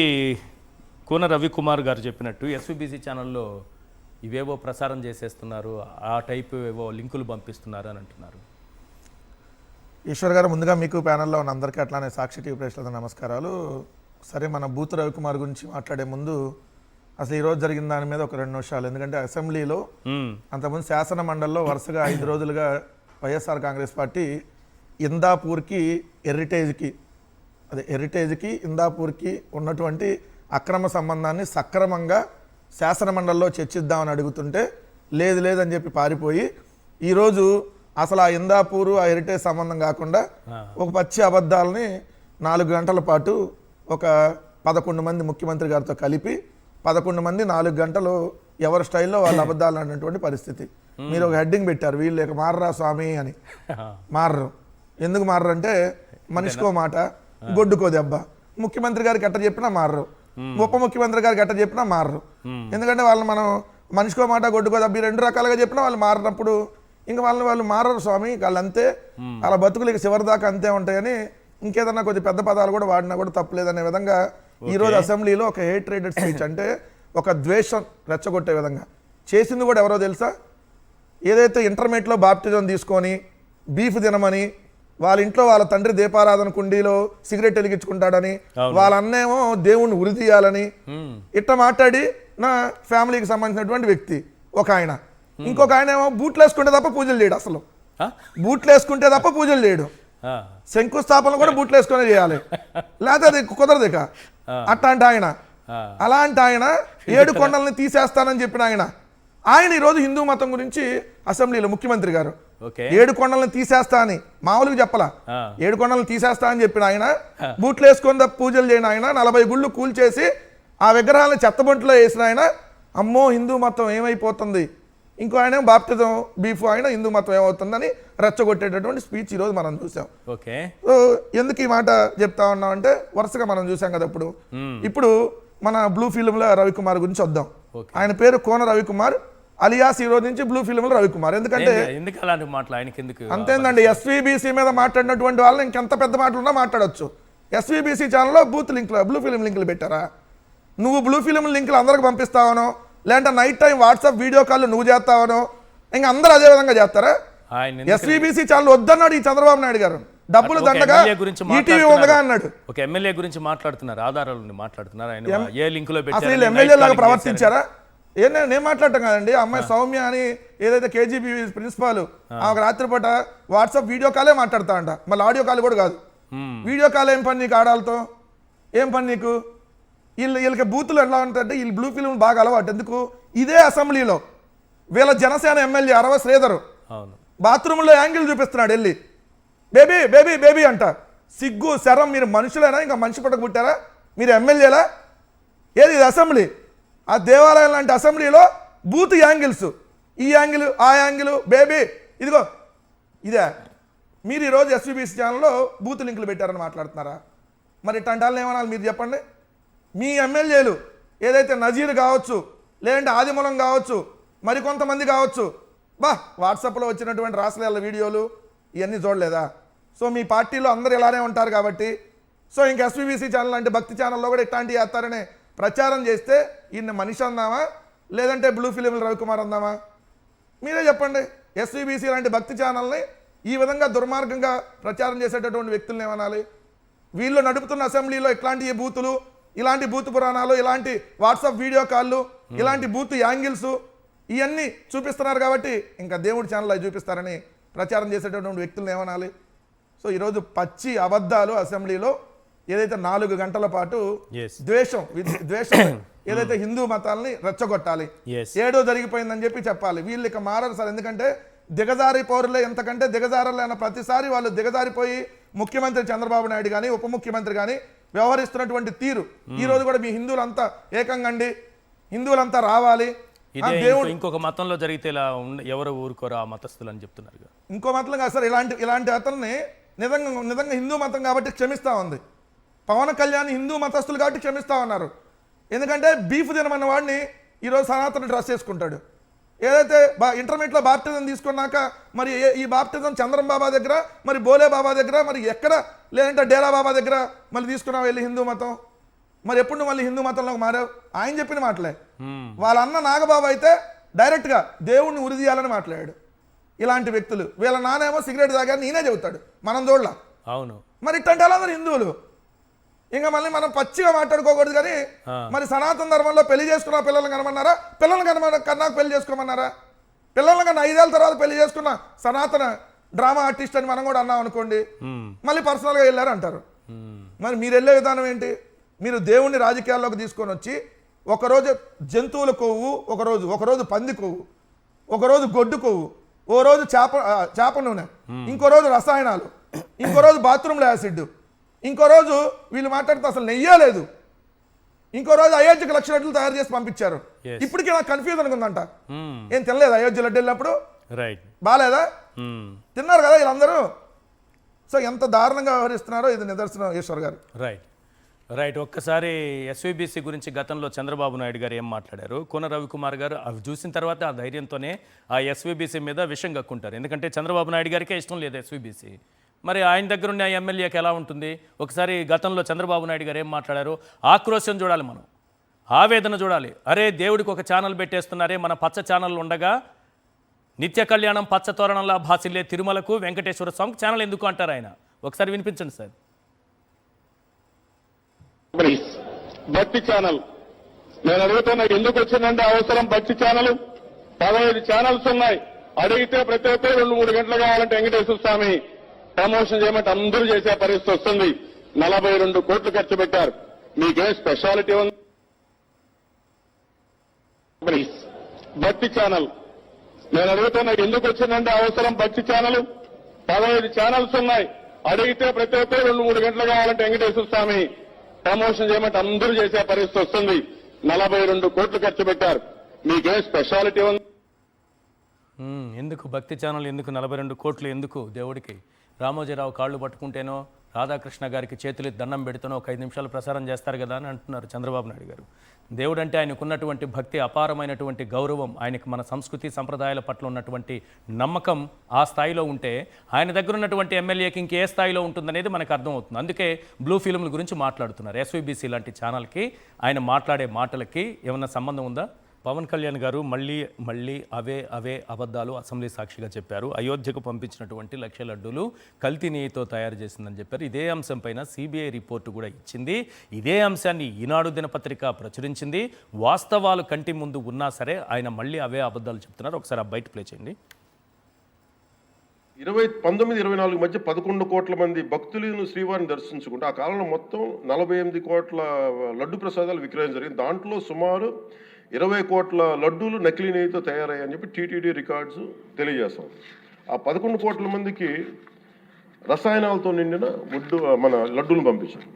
కూన రవికుమార్ గారు చెప్పినట్టు ఎస్వీబీసీ ఛానల్లో ఇవేవో ప్రసారం చేసేస్తున్నారు, ఆ టైపు ఏవో లింకులు పంపిస్తున్నారు అని అంటున్నారు. ఈశ్వర్ గారు, ముందుగా మీకు ప్యానెల్లో ఉన్న అందరికీ అట్లానే సాక్షి టీవీ ప్రేక్షకులకు నమస్కారాలు. సరే, మన బూత్ రవికుమార్ గురించి మాట్లాడే ముందు అసలు ఈరోజు జరిగిన దాని మీద ఒక 2 నిమిషాలు. ఎందుకంటే అసెంబ్లీలో అంతకుముందు శాసన మండలిలో వరుసగా 5 రోజులుగా వైఎస్ఆర్ కాంగ్రెస్ పార్టీ ఇందాపూర్కి హెరిటేజ్కి ఇందాపూర్కి ఉన్నటువంటి అక్రమ సంబంధాన్ని సక్రమంగా శాసన మండలిలో చర్చిద్దామని అడుగుతుంటే లేదని చెప్పి పారిపోయి, ఈరోజు అసలు ఆ ఇందాపూరు ఆ హెరిటేజ్ సంబంధం కాకుండా ఒక పచ్చి అబద్ధాలని 4 గంటల పాటు ఒక 11 మంది ముఖ్యమంత్రి గారితో కలిపి 11 మంది 4 గంటలు ఎవరి స్టైల్లో వాళ్ళు అబద్ధాలు అన్నటువంటి పరిస్థితి. మీరు ఒక హెడ్డింగ్ పెట్టారు, వీళ్ళు ఇక మారరా స్వామి అని. మారరు. ఎందుకు మారరు అంటే, మనిషికో మాట గొడ్డుకో దెబ్బ. ముఖ్యమంత్రి గారికి ఎట్ట చెప్పినా మారరు, ఉప ముఖ్యమంత్రి గారికి ఎట్ట చెప్పినా మారరు. ఎందుకంటే వాళ్ళు మనం మనిషికో మాట గొడ్డుకో దెబ్బ 2 రకాలుగా చెప్పినా వాళ్ళు మారినప్పుడు ఇంకా వాళ్ళు మారరు స్వామి, వాళ్ళు అంతే, వాళ్ళ బతుకులు ఇక చివరి దాకా అంతే ఉంటాయని ఇంకేదన్నా కొద్ది పెద్ద పదాలు కూడా వాడినా కూడా తప్పలేదనే విధంగా ఈరోజు అసెంబ్లీలో ఒక హేట్రేటెడ్ స్పీచ్, అంటే ఒక ద్వేషం రెచ్చగొట్టే విధంగా చేసింది కూడా ఎవరో తెలుసా? ఏదైతే ఇంటర్మీడియట్లో బాప్టిజం తీసుకొని బీఫ్ తినమని, వాళ్ళ ఇంట్లో వాళ్ళ తండ్రి దీపారాధన కుండీలో సిగరెట్ వెలిగించుకుంటాడని, వాళ్ళ అన్నేమో దేవుణ్ణి ఉరి తీయాలని ఇట్లా మాట్లాడి నా ఫ్యామిలీకి సంబంధించినటువంటి వ్యక్తి ఒక ఆయన. ఇంకొక ఆయన ఏమో బూట్లు వేసుకుంటే తప్ప పూజలు చేయడు. అసలు ఆ? బూట్లు వేసుకుంటే తప్ప పూజలు చేయడు. ఆ. శంకుస్థాపన కూడా బూట్లు వేసుకునే చేయాలి, లేకపోతే అది కుదరదు ఇక. అట్లాంటి ఆయన, అలాంటి ఆయన 7 కొండల్ని తీసేస్తానని చెప్పిన ఆయన ఈరోజు హిందూ మతం గురించి అసెంబ్లీలో ముఖ్యమంత్రి గారు ఓకే 7 కొండలను తీసేస్తా అని మామూలుగా చెప్పలా, 7 కొండలను తీసేస్తా అని చెప్పిన ఆయన బూట్లు వేసుకొని పూజలు చేయని ఆయన 40 గుళ్ళు కూల్చేసి ఆ విగ్రహాలను చెత్తబొంట్లో వేసిన ఆయన అమ్మో హిందూ మతం ఏమైపోతుంది, ఇంకో ఆయన బాప్టిజం బీఫ్ ఆయన హిందూ మతం ఏమవుతుందని రెచ్చగొట్టేటటువంటి స్పీచ్ ఈరోజు మనం చూసాం. ఓకే సో ఎందుకు ఈ మాట చెప్తా ఉన్నాం అంటే వరుసగా మనం చూసాం కదా. ఇప్పుడు మన బ్లూ ఫిల్మ్లో రవికుమార్ గురించి వద్దాం. ఆయన పేరు కోన రవికుమార్, అలియాస్ ఈ రోజు నుంచి బ్లూ ఫిల్మ్ రవికుమార్. ఎందుకంటే ఎందుకు అలాంటి మాటలు ఆయనకి ఎందుకు? అంతేందండి, ఎస్వీబీసీ మీద మాట్లాడినటువంటి వాళ్ళని ఇంకెంత పెద్ద మాటలున్నా మాట్లాడొచ్చు. ఎస్వీబీసీ ఛానల్లో బూత్ లింక్లు బ్లూ ఫిల్మ్ లింకులు పెట్టారా? నువ్వు బ్లూ ఫిల్మ్ లింకులు అందరికి పంపిస్తావనో, లేదంటే night time WhatsApp video call నువ్వు చేస్తావనో, ఇంకా అందరూ అదే విధంగా చేస్తారా? ఎస్వీబీసీ ఛానల్ వద్దన్నాడు ఈ చంద్రబాబు నాయుడు గారు, డబ్బులు దండగా ఈటీవీ ఉందగా అన్నాడు. ఒక ఎమ్మెల్యే గురించి మాట్లాడుతున్నారు, ఆధారాలు మాట్లాడుతున్నారు. ఆయన ఏ లింక్ లో అసలు వీళ్ళు ఎమ్మెల్యే లాగా ప్రవర్తించారా? నేను మాట్లాడటం కాదండి, అమ్మాయి సౌమ్య అని ఏదైతే కేజీబీ ప్రిన్సిపాల్ ఆమెకు రాత్రిపూట వాట్సాప్ వీడియో కాలే మాట్లాడతా అంట, మళ్ళీ ఆడియో కాల్ కూడా కాదు. వీడియో కాల్ ఏం పని నీకు, ఆడాలతో ఏం పని నీకు? వీళ్ళకి బూతులు ఎలా ఉంటాయంటే వీళ్ళు బ్లూ ఫిల్మ్ బాగా అలవాటు. ఎందుకు? ఇదే అసెంబ్లీలో వీళ్ళ జనసేన ఎమ్మెల్యే అరవ శ్రీధర్ బాత్రూంలో యాంగిల్ చూపిస్తున్నాడు వెళ్ళి, బేబీ బేబీ బేబీ అంట. సిగ్గు శరం, మీరు మనుషులేనా? ఇంకా మనిషి పట్టకు పుట్టారా మీరు? ఎమ్మెల్యేలా? ఏది ఇది అసెంబ్లీ? ఆ దేవాలయం లాంటి అసెంబ్లీలో బూత్ యాంగిల్స్, ఈ యాంగిల్ ఆ యాంగిల్, బేబీ ఇదిగో ఇదే. మీరు ఈరోజు ఎస్వీబీసీ ఛానల్లో బూత్ లింకులు పెట్టారని మాట్లాడుతున్నారా? మరి ఇట్లాంటి వాళ్ళని ఏమనాలి మీరు చెప్పండి? మీ ఎమ్మెల్యేలు ఏదైతే నజీర్ కావచ్చు, లేదంటే ఆదిమూలం కావచ్చు, మరికొంతమంది కావచ్చు, వాట్సాప్లో వచ్చినటువంటి రాసలేళ్ళ వీడియోలు ఇవన్నీ చూడలేదా? సో మీ పార్టీలో అందరూ ఇలానే ఉంటారు కాబట్టి, సో ఇంక ఎస్వీబీసీ ఛానల్ అంటే భక్తి ఛానల్లో కూడా ఇట్లాంటివి చేస్తారనే ప్రచారం చేస్తే ఈయన మనిషి అందామా, లేదంటే బ్లూ ఫిలింలు రవికుమార్ అందామా? మీరే చెప్పండి. ఎస్వీబీసీ లాంటి భక్తి ఛానల్ని ఈ విధంగా దుర్మార్గంగా ప్రచారం చేసేటటువంటి వ్యక్తులను ఏమనాలి? వీళ్ళు నడుపుతున్న అసెంబ్లీలో ఇట్లాంటి బూతులు, ఇలాంటి బూత్ పురాణాలు, ఇలాంటి వాట్సాప్ వీడియో కాళ్ళు, ఇలాంటి బూత్ యాంగిల్స్ ఇవన్నీ చూపిస్తున్నారు కాబట్టి ఇంకా దేవుడి ఛానల్ అవి చూపిస్తారని ప్రచారం చేసేటటువంటి వ్యక్తులను ఏమనాలి? సో ఈరోజు పచ్చి అబద్ధాలు అసెంబ్లీలో ఏదైతే 4 గంటల పాటు ద్వేషం ఏదైతే హిందూ మతాలని రెచ్చగొట్టాలి, ఏడో జరిగిపోయిందని చెప్పాలి. వీళ్ళు ఇక మారరు సార్. ఎందుకంటే దిగజారి పౌరులే, ఎంతకంటే దిగజారలేన ప్రతిసారి వాళ్ళు దిగజారిపోయి ముఖ్యమంత్రి చంద్రబాబు నాయుడు కానీ ఉప ముఖ్యమంత్రి కానీ వ్యవహరిస్తున్నటువంటి తీరు ఈ రోజు కూడా మీ హిందువులంతా ఏకంగండి, హిందువులంతా రావాలి, దేవుడు ఇంకొక మతంలో జరిగితే ఇలా ఎవరు ఊరుకోరు ఆ మతస్థులు అని చెప్తున్నారు. ఇంకో మతం కాదు సార్, ఇలాంటి అతన్ని నిజంగా హిందూ మతం కాబట్టి క్షమిస్తా ఉంది. పవన్ కళ్యాణ్ హిందూ మతస్థులు కాబట్టి క్షమిస్తా ఉన్నారు. ఎందుకంటే బీఫ్ తినమన్న వాడిని ఈరోజు సనాతన డ్రెస్ చేసుకుంటాడు. ఏదైతే ఇంటర్మీడియట్లో బాప్టిజం తీసుకున్నాక మరి ఈ బాప్టిజం చంద్రం బాబా దగ్గర, మరి బోలే బాబా దగ్గర, మరి ఎక్కడ, లేదంటే డేరా బాబా దగ్గర మళ్ళీ తీసుకున్నావు వెళ్ళి హిందూ మతం. మరి ఎప్పుడు మళ్ళీ హిందూ మతంలోకి మారావు? ఆయన చెప్పిన మాటలే. వాళ్ళ అన్న నాగబాబు అయితే డైరెక్ట్గా దేవుణ్ణి ఉరి తీయాలని మాట్లాడాడు. ఇలాంటి వ్యక్తులు, వీళ్ళ నానేమో సిగరెట్ తాగారు నేనే చెబుతాడు, మనం చూడలా. అవును, మరి ఇట్లాంటి వాళ్ళందరూ హిందువులు. ఇంకా మళ్ళీ మనం పచ్చిగా మాట్లాడుకోకూడదు. కానీ మరి సనాతన ధర్మంలో పెళ్లి చేసుకున్న పిల్లల్ని కనమన్నారా? పిల్లల్ని కన్నాక పెళ్లి చేసుకోమన్నారా? పిల్లల్ని కన్నా 5 ఏళ్ళ తర్వాత పెళ్లి చేసుకున్న సనాతన డ్రామా ఆర్టిస్ట్ అని మనం కూడా అన్నాం అనుకోండి, మళ్ళీ పర్సనల్గా వెళ్ళారు అంటారు. మరి మీరు వెళ్ళే విధానం ఏంటి? మీరు దేవుణ్ణి రాజకీయాల్లోకి తీసుకొని వచ్చి ఒకరోజు జంతువుల కొవ్వు, ఒకరోజు పంది కొవ్వు, ఒకరోజు గొడ్డు కొవ్వు, ఓ రోజు చేప నూనె, ఇంకో రోజు రసాయనాలు, ఇంకో రోజు బాత్రూంలో యాసిడ్, ఇంకో రోజు వీళ్ళు మాట్లాడితే అసలు నెయ్యే లేదు, ఇంకో రోజు అయోధ్యకు 1,00,000 లడ్డూలు తయారు చేసి పంపించారు. ఇప్పటికీ నాకు కన్ఫ్యూజన్ ఉందంట. ఏం తినలేదు అయోధ్య లడ్డు వెళ్ళినప్పుడు? బాగాలేదా? తిన్నారు కదా వీళ్ళందరూ. సో ఎంత దారుణంగా వ్యవహరిస్తున్నారో ఇది నిదర్శనం ఈశ్వర్ గారు. రైట్. ఒక్కసారి ఎస్వీబీసీ గురించి గతంలో చంద్రబాబు నాయుడు గారు ఏం మాట్లాడారు, కోన రవికుమార్ గారు అవి చూసిన తర్వాత ఆ ధైర్యంతోనే ఆ ఎస్వీబీసీ మీద విషం కక్కుంటారు. ఎందుకంటే చంద్రబాబు నాయుడు గారికే ఇష్టం లేదు ఎస్వీబీసీ. మరి ఆయన దగ్గర ఉన్న ఎమ్మెల్యేకి ఎలా ఉంటుంది? ఒకసారి గతంలో చంద్రబాబు నాయుడు గారు ఏం మాట్లాడారు, ఆక్రోశం చూడాలి, మనం ఆవేదన చూడాలి. అరే దేవుడికి ఒక ఛానల్ పెట్టేస్తున్నారే, మన పచ్చ ఛానల్ ఉండగా నిత్య కళ్యాణం పచ్చ తోరణంలా భాసిల్లే తిరుమలకు వెంకటేశ్వర స్వామికి ఛానల్ ఎందుకు అంటారు ఆయన? ఒకసారి వినిపించండి సార్. భక్తి ఛానల్ నేను అడుగుతున్నా, ఎందుకు వచ్చిందంటే అవసరం భక్తి ఛానల్? 15 ఛానల్స్ ఉన్నాయి. అడిగితే ప్రతి ఒక్కరు 2-3 గంటలు కావాలంటే వెంకటేశ్వర స్వామి ప్రమోషన్ చేయమంటే అందరూ చేసే పరిస్థితి వస్తుంది. 42 కోట్లు ఖర్చు పెట్టారు. మీకేం స్పెషాలిటీ ఉంది? భక్తి ఛానల్ నేను అడుగుతున్నా, ఎందుకు వచ్చిందంటే అవసరం భక్తి ఛానల్? 15 ఛానల్స్ ఉన్నాయి. అడిగితే ప్రతి ఒక్కరు 2-3 గంటలు కావాలంటే వెంకటేశ్వర స్వామి ప్రమోషన్ చేయమంటే అందరూ చేసే పరిస్థితి వస్తుంది. 42 కోట్లు ఖర్చు పెట్టారు. మీకేం స్పెషాలిటీ ఉంది? ఎందుకు భక్తి ఛానల్, ఎందుకు 42 కోట్లు, ఎందుకు దేవుడికి? రామోజీరావు కాళ్ళు పట్టుకుంటేనో రాధాకృష్ణ గారికి చేతులు దండం పెడితేనో ఒక 5 నిమిషాలు ప్రసారం చేస్తారు కదా అని అంటున్నారు చంద్రబాబు నాయుడు గారు. దేవుడు అంటే ఆయనకున్నటువంటి భక్తి, అపారమైనటువంటి గౌరవం, ఆయనకు మన సంస్కృతి సంప్రదాయాల పట్ల ఉన్నటువంటి నమ్మకం ఆ స్థాయిలో ఉంటే ఆయన దగ్గర ఉన్నటువంటి ఎమ్మెల్యేకి ఇంకే స్థాయిలో ఉంటుందనేది మనకు అర్థమవుతుంది. అందుకే బ్లూ ఫిల్మ్ల గురించి మాట్లాడుతున్నారు. ఎస్వీబీసీ లాంటి ఛానల్కి ఆయన మాట్లాడే మాటలకి ఏమన్నా సంబంధం ఉందా? పవన్ కళ్యాణ్ గారు మళ్ళీ అవే అబద్ధాలు అసెంబ్లీ సాక్షిగా చెప్పారు. అయోధ్యకు పంపించినటువంటి 1,00,000 లడ్డూలు కల్తీ నెయ్యితో తయారు చేసిందని చెప్పారు. ఇదే అంశంపైన సిబిఐ రిపోర్టు కూడా ఇచ్చింది. ఇదే అంశాన్ని ఈనాడు దినపత్రిక ప్రచురించింది. వాస్తవాలు కంటి ముందు ఉన్నా సరే ఆయన మళ్ళీ అవే అబద్ధాలు చెప్తున్నారు. ఒకసారి ఆ బయట ప్లే చేయండి. 19-24 మధ్య 11 కోట్ల మంది భక్తులను శ్రీవారిని దర్శించుకుంటే ఆ కాలంలో మొత్తం 48 కోట్ల లడ్డు ప్రసాదాలు విక్రయం జరిగింది. దాంట్లో సుమారు 20 కోట్ల లడ్డూలు నకిలీ నెయ్యితో తయారయ్యాయని చెప్పి టీటీడీ రికార్డ్స్ తెలియజేస్తాం. ఆ 11 కోట్ల మందికి రసాయనాలతో నిండిన మన లడ్డూలు పంపించారు.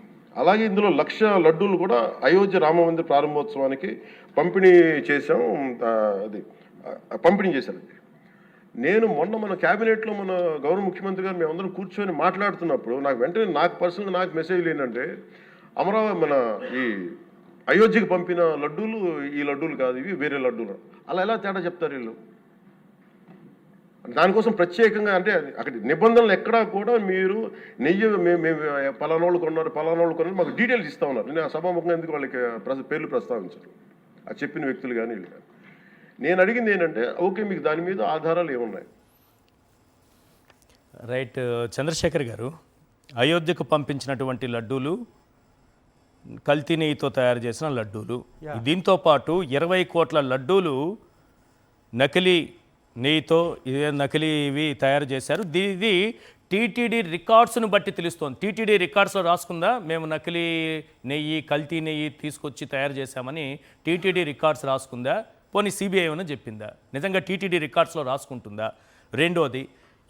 అలాగే ఇందులో 1,00,000 లడ్డూలు కూడా అయోధ్య రామ మందిర ప్రారంభోత్సవానికి పంపిణీ చేశారు. నేను మొన్న మన క్యాబినెట్లో మన గౌరవ ముఖ్యమంత్రి గారు మేమందరం కూర్చొని మాట్లాడుతున్నప్పుడు నాకు వెంటనే పర్సనల్గా మెసేజ్లు ఏంటంటే, అమరావతి మన ఈ అయోధ్యకి పంపిన లడ్డూలు ఈ లడ్డూలు కాదు, ఇవి వేరే లడ్డూలు. అలా ఎలా తేడా చెప్తారు వీళ్ళు? దానికోసం ప్రత్యేకంగా అంటే అక్కడ నిబంధనలు ఎక్కడా కూడా మీరు నెయ్యి మేము పలానోళ్ళు కొన్నారు మాకు డీటెయిల్స్ ఇస్తా ఉన్నారు. నేను సభాముఖంగా ఎందుకు వాళ్ళకి పేర్లు ప్రస్తావించారు, అది చెప్పిన వ్యక్తులు కానీ వీళ్ళు కానీ. నేను అడిగింది ఏంటంటే, ఓకే మీకు దాని మీద ఆధారాలు ఏమున్నాయి? రైట్. చంద్రశేఖర్ గారు, అయోధ్యకు పంపించినటువంటి లడ్డూలు కల్తీ నెయ్యితో తయారు చేసిన లడ్డూలు, దీంతో పాటు 20 కోట్ల లడ్డూలు నకిలీ నెయ్యితో ఇవి తయారు చేశారు. ఇది టీటీడీ రికార్డ్స్ను బట్టి తెలుస్తోంది. టీటీడీ రికార్డ్స్లో రాసుకుందా మేము నకిలీ నెయ్యి కల్తీ నెయ్యి తీసుకొచ్చి తయారు చేశామని? టీటీడీ రికార్డ్స్ రాసుకుందా? పోనీ సిబిఐ ఏమైనా చెప్పిందా? నిజంగా టీటీడీ రికార్డ్స్లో రాసుకుంటుందా? రెండోది,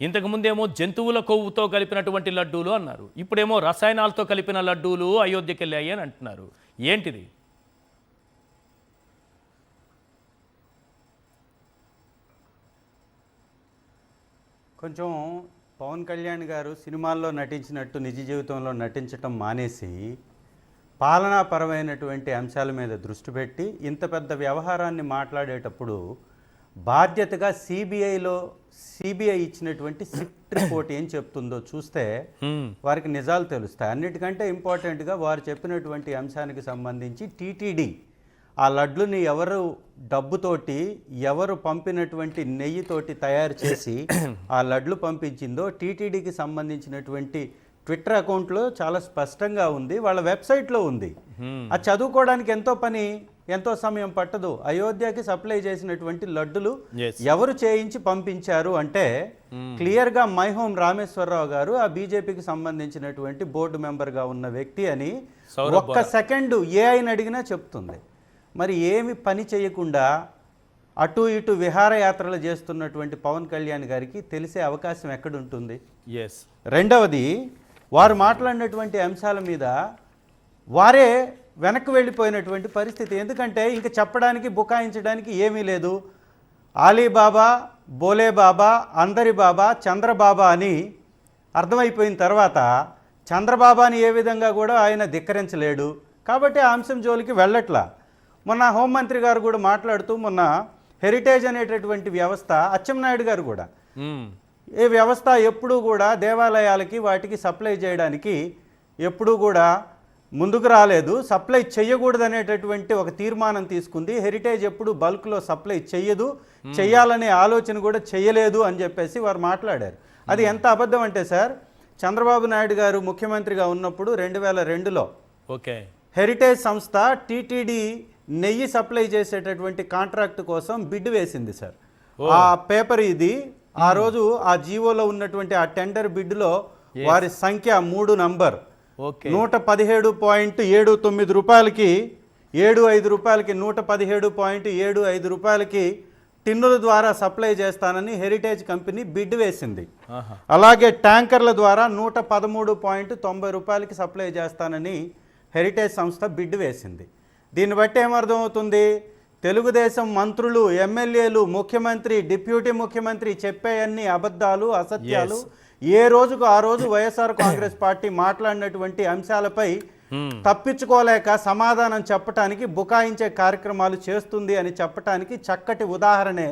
ఇంతకుముందేమో జంతువుల కొవ్వుతో కలిపినటువంటి లడ్డూలు అన్నారు, ఇప్పుడేమో రసాయనాలతో కలిపిన లడ్డూలు అయోధ్యకి వెళ్ళాయి అని అంటున్నారు. ఏంటిది? కొంచెం పవన్ కళ్యాణ్ గారు సినిమాల్లో నటించినట్టు నిజ జీవితంలో నటించటం మానేసి పాలనాపరమైనటువంటి అంశాల మీద దృష్టి పెట్టి ఇంత పెద్ద వ్యవహారాన్ని మాట్లాడేటప్పుడు బాధ్యతగా సిబిఐ ఇచ్చినటువంటి సిట్ రిపోర్ట్ ఏం చెప్తుందో చూస్తే వారికి నిజాలు తెలుస్తాయి. అన్నిటికంటే ఇంపార్టెంట్గా వారు చెప్పినటువంటి అంశానికి సంబంధించి టీటీడీ ఆ లడ్లుని ఎవరు డబ్బుతోటి ఎవరు పంపినటువంటి నెయ్యితోటి తయారు చేసి ఆ లడ్లు పంపించిందో టీటీడీకి సంబంధించినటువంటి ట్విట్టర్ అకౌంట్లో చాలా స్పష్టంగా ఉంది, వాళ్ళ వెబ్సైట్లో ఉంది. అది చదువుకోవడానికి ఎంతో సమయం పట్టదు. అయోధ్యకి సప్లై చేసినటువంటి లడ్డులు ఎవరు చేయించి పంపించారు అంటే క్లియర్గా మైహోం రామేశ్వరరావు గారు ఆ బీజేపీకి సంబంధించినటువంటి బోర్డు మెంబర్గా ఉన్న వ్యక్తి అని ఒక్క సెకండ్ ఏఐని అడిగినా చెప్తుంది. మరి ఏమి పని చేయకుండా అటు ఇటు విహారయాత్రలు చేస్తున్నటువంటి పవన్ కళ్యాణ్ గారికి తెలిసే అవకాశం ఎక్కడుంటుంది? రెండవది, వారు మాట్లాడినటువంటి అంశాల మీద వారే వెనక్కి వెళ్ళిపోయినటువంటి పరిస్థితి. ఎందుకంటే ఇంక చెప్పడానికి బుకాయించడానికి ఏమీ లేదు. ఆలీబాబా, బోలే బాబా, అందరి బాబా, చంద్రబాబా అని అర్థమైపోయిన తర్వాత చంద్రబాబాని ఏ విధంగా కూడా ఆయన ధిక్కరించలేడు. కాబట్టి ఆ అంశం జోలికి వెళ్ళట్లా. మొన్న హోంమంత్రి గారు కూడా మాట్లాడుతూ మొన్న హెరిటేజ్ అనేటటువంటి వ్యవస్థ, అచ్చెన్నాయుడు గారు కూడా ఈ వ్యవస్థ ఎప్పుడూ కూడా దేవాలయాలకి వాటికి సప్లై చేయడానికి ఎప్పుడూ కూడా ముందుకు రాలేదు, సప్లై చేయకూడదు అనేటటువంటి ఒక తీర్మానం తీసుకుంది. హెరిటేజ్ ఎప్పుడు బల్క్లో సప్లై చేయాలనే ఆలోచన కూడా చేయలేదు అని చెప్పేసి వారు మాట్లాడారు. అది ఎంత అబద్ధం అంటే సార్, చంద్రబాబు నాయుడు గారు ముఖ్యమంత్రిగా ఉన్నప్పుడు 2002లో హెరిటేజ్ సంస్థ టీటీడీ నెయ్యి సప్లై చేసేటటువంటి కాంట్రాక్ట్ కోసం బిడ్ వేసింది సార్. ఆ పేపర్ ఇది. ఆ రోజు ఆ జీవోలో ఉన్నటువంటి ఆ టెండర్ బిడ్లో వారి సంఖ్య 3 నంబర్ ఓకే 117.79 రూపాయలకి 75 రూపాయలకి 117.75 రూపాయలకి టిన్నుల ద్వారా సప్లై చేస్తానని హెరిటేజ్ కంపెనీ బిడ్ వేసింది. అలాగే ట్యాంకర్ల ద్వారా 113.90 రూపాయలకి సప్లై చేస్తానని హెరిటేజ్ సంస్థ బిడ్ వేసింది. దీన్ని బట్టి ఏమర్థమవుతుంది? తెలుగుదేశం మంత్రులు, ఎమ్మెల్యేలు, ముఖ్యమంత్రి, డిప్యూటీ ముఖ్యమంత్రి చెప్పేయన్ని అబద్ధాలు, అసత్యాలు. ఏ రోజుకు ఆ రోజు వైఎస్ఆర్ కాంగ్రెస్ పార్టీ మాట్లాడినటువంటి అంశాలపై తప్పించుకోలేక సమాధానం చెప్పటానికి బుకాయించే కార్యక్రమాలు చేస్తుంది అని చెప్పటానికి చక్కటి ఉదాహరణే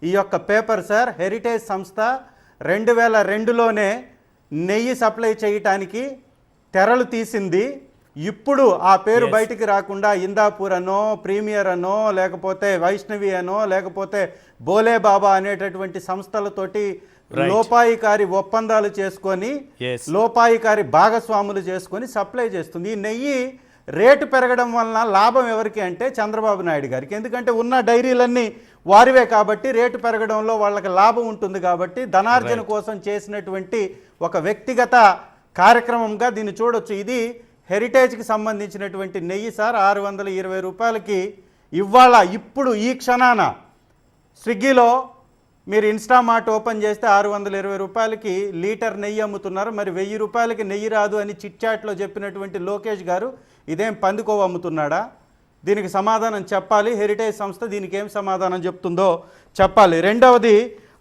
ఈ యొక్క పేపర్ సార్. హెరిటేజ్ సంస్థ 2002లోనే నెయ్యి సప్లై చేయటానికి తెరలు తీసింది. ఇప్పుడు ఆ పేరు బయటికి రాకుండా ఇందాపూర్ అనో, ప్రీమియర్ అనో, లేకపోతే వైష్ణవి అనో, లేకపోతే బోలే బాబా అనేటటువంటి సంస్థలతోటి లోపాయికారి ఒప్పందాలు చేసుకొని, లోపాయికారి భాగస్వాములు చేసుకొని సప్లై చేస్తుంది. ఈ నెయ్యి రేటు పెరగడం వలన లాభం ఎవరికి అంటే చంద్రబాబు నాయుడు గారికి. ఎందుకంటే ఉన్న డైరీలన్నీ వారివే కాబట్టి రేటు పెరగడంలో వాళ్ళకి లాభం ఉంటుంది కాబట్టి ధనార్జన కోసం చేసినటువంటి ఒక వ్యక్తిగత కార్యక్రమంగా దీన్ని చూడొచ్చు. ఇది హెరిటేజ్కి సంబంధించినటువంటి నెయ్యి సార్. 620 రూపాయలకి ఇవాళ ఇప్పుడు ఈ క్షణాన స్విగ్గీలో మీరు ఇన్స్టామార్ట్ ఓపెన్ చేస్తే 620 రూపాయలకి లీటర్ నెయ్యి అమ్ముతున్నారు. మరి 1000 రూపాయలకి నెయ్యి రాదు అని చిట్చాట్లో చెప్పినటువంటి లోకేష్ గారు ఇదేం పందికోవ అమ్ముతున్నాడా? దీనికి సమాధానం చెప్పాలి. హెరిటేజ్ సంస్థ దీనికి ఏం సమాధానం చెప్తుందో చెప్పాలి. రెండవది,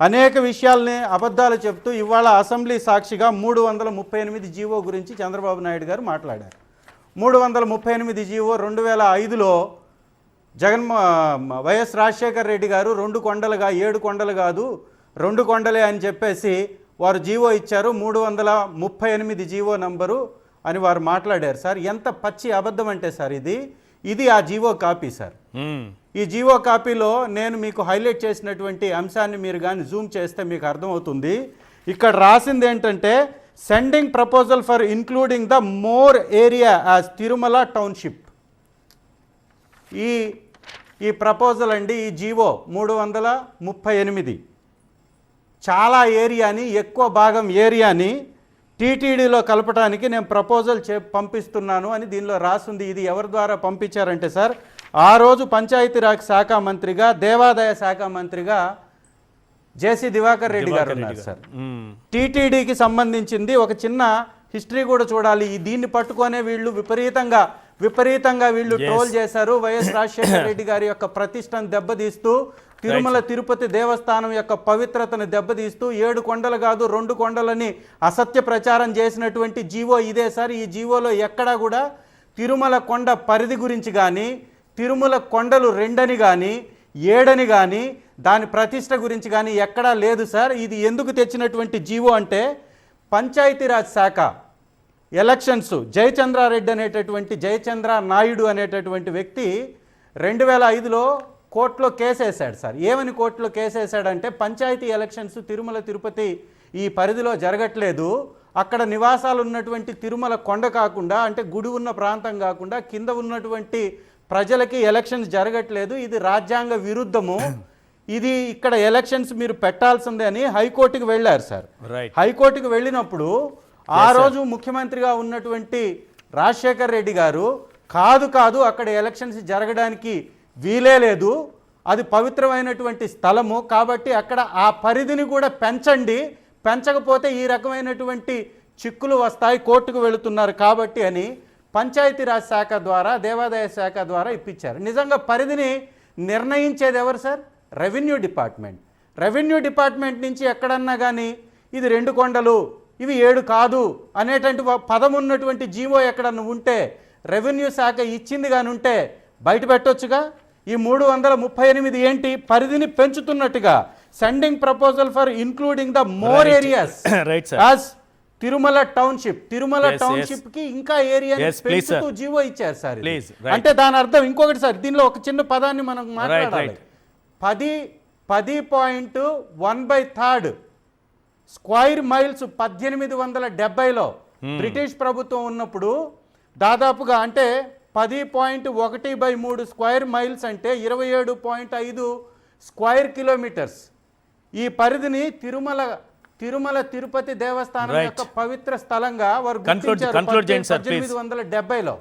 అనేక విషయాల్ని అబద్ధాలు చెప్తూ ఇవాళ అసెంబ్లీ సాక్షిగా 338 జీవో గురించి చంద్రబాబు నాయుడు గారు మాట్లాడారు. 338 జీవో 2005లో వైఎస్ రాజశేఖర్ రెడ్డి గారు 2 కొండలుగా 7 కొండలు కాదు 2 కొండలే అని చెప్పేసి వారు జీవో ఇచ్చారు. 338 జీవో నంబరు అని వారు మాట్లాడారు సార్. ఎంత పచ్చి అబద్ధం అంటే సార్ ఇది ఆ జీవో కాపీ సార్. ఈ జీవో కాపీలో నేను మీకు హైలైట్ చేసినటువంటి అంశాన్ని మీరు కానీ జూమ్ చేస్తే మీకు అర్థమవుతుంది. ఇక్కడ రాసింది ఏంటంటే sending proposal for including the more area as Tirumala township. ఈ ప్రపోజల్ అండి, ఈ జీవో 338 చాలా ఏరియాని, ఎక్కువ భాగం ఏరియాని టీటీడీలో కలపడానికి నేను ప్రపోజల్ పంపిస్తున్నాను అని దీనిలో రాసింది. ఇది ఎవరి ద్వారా పంపించారంటే సార్, ఆ రోజు పంచాయతీరాజ్ శాఖ మంత్రిగా, దేవాదాయ శాఖ మంత్రిగా జేసీ దివాకర్ రెడ్డి గారు ఉన్నారు సార్. టీటీడీకి సంబంధించింది ఒక చిన్న హిస్టరీ కూడా చూడాలి. దీన్ని పట్టుకొనే వీళ్ళు విపరీతంగా వీళ్ళు ట్రోల్ చేశారు. వైఎస్ రాజశేఖర రెడ్డి గారి యొక్క ప్రతిష్టను దెబ్బతీస్తూ, తిరుమల తిరుపతి దేవస్థానం యొక్క పవిత్రతను దెబ్బతీస్తూ 7 కొండలు కాదు 2 కొండలని అసత్య ప్రచారం చేసినటువంటి జీవో ఇదే సార్. ఈ జీవోలో ఎక్కడా కూడా తిరుమల కొండ పరిధి గురించి కానీ, తిరుమల కొండలు 2 అని కానీ 7 అని కానీ దాని ప్రతిష్ట గురించి కానీ ఎక్కడా లేదు సార్. ఇది ఎందుకు తెచ్చినటువంటి జీవో అంటే పంచాయతీరాజ్ శాఖ ఎలక్షన్స్ జయచంద్రారెడ్డి అనేటటువంటి జయచంద్ర నాయుడు అనేటటువంటి వ్యక్తి 2005లో కోర్టులో కేసేశాడు సార్. ఏమని కోర్టులో కేసేశాడంటే పంచాయతీ ఎలక్షన్స్ తిరుమల తిరుపతి ఈ పరిధిలో జరగట్లేదు, అక్కడ నివాసాలు ఉన్నటువంటి తిరుమల కొండ కాకుండా, అంటే గుడి ఉన్న ప్రాంతం కాకుండా కింద ఉన్నటువంటి ప్రజలకి ఎలక్షన్స్ జరగట్లేదు, ఇది రాజ్యాంగ విరుద్ధము, ఇది ఇక్కడ ఎలక్షన్స్ మీరు పెట్టాల్సిందే అని హైకోర్టుకు వెళ్ళారు సార్. హైకోర్టుకు వెళ్ళినప్పుడు ఆ రోజు ముఖ్యమంత్రిగా ఉన్నటువంటి రాజశేఖర్ రెడ్డి గారు కాదు అక్కడ ఎలక్షన్స్ జరగడానికి వీలే లేదు, అది పవిత్రమైనటువంటి స్థలము కాబట్టి అక్కడ ఆ పరిధిని కూడా పెంచకపోతే ఈ రకమైనటువంటి చిక్కులు వస్తాయి, కోర్టుకు వెళుతున్నారు కాబట్టి అని పంచాయతీరాజ్ శాఖ ద్వారా, దేవాదాయ శాఖ ద్వారా ఇప్పించారు. నిజంగా పరిధిని నిర్ణయించేది ఎవరు sir? Revenue department. Revenue department నుంచి ఎక్కడన్నా కానీ ఇది 2 కొండలు ఇవి 7 కాదు అనేటువంటి పదం ఉన్నటువంటి జీవో ఎక్కడన్నా ఉంటే, రెవెన్యూ శాఖ ఇచ్చింది కానీ ఉంటే బయట పెట్టొచ్చుగా. ఈ 338 ఏంటి? పరిధిని పెంచుతున్నట్టుగా sending proposal for including the more areas as Tirumala township కి ఇంకా ఏరియాని పెంచుతూ జీవో ఇచ్చారు సార్. అంటే దాని అర్థం ఇంకొకటి సార్, దీనిలో ఒక చిన్న పదాన్ని మనం మాట్లాడాలి. 10.1/3 స్క్వైర్ మైల్స్ 1870లో బ్రిటిష్ ప్రభుత్వం ఉన్నప్పుడు దాదాపుగా అంటే 10.1/3 స్క్వైర్ మైల్స్ అంటే 27.5 స్క్వైర్ కిలోమీటర్స్. ఈ పరిధిని తిరుమల తిరుపతి దేవస్థానం Right. యొక్క పవిత్ర స్థలంగా వారు Conclude చేయండి సార్, please. 1870లో.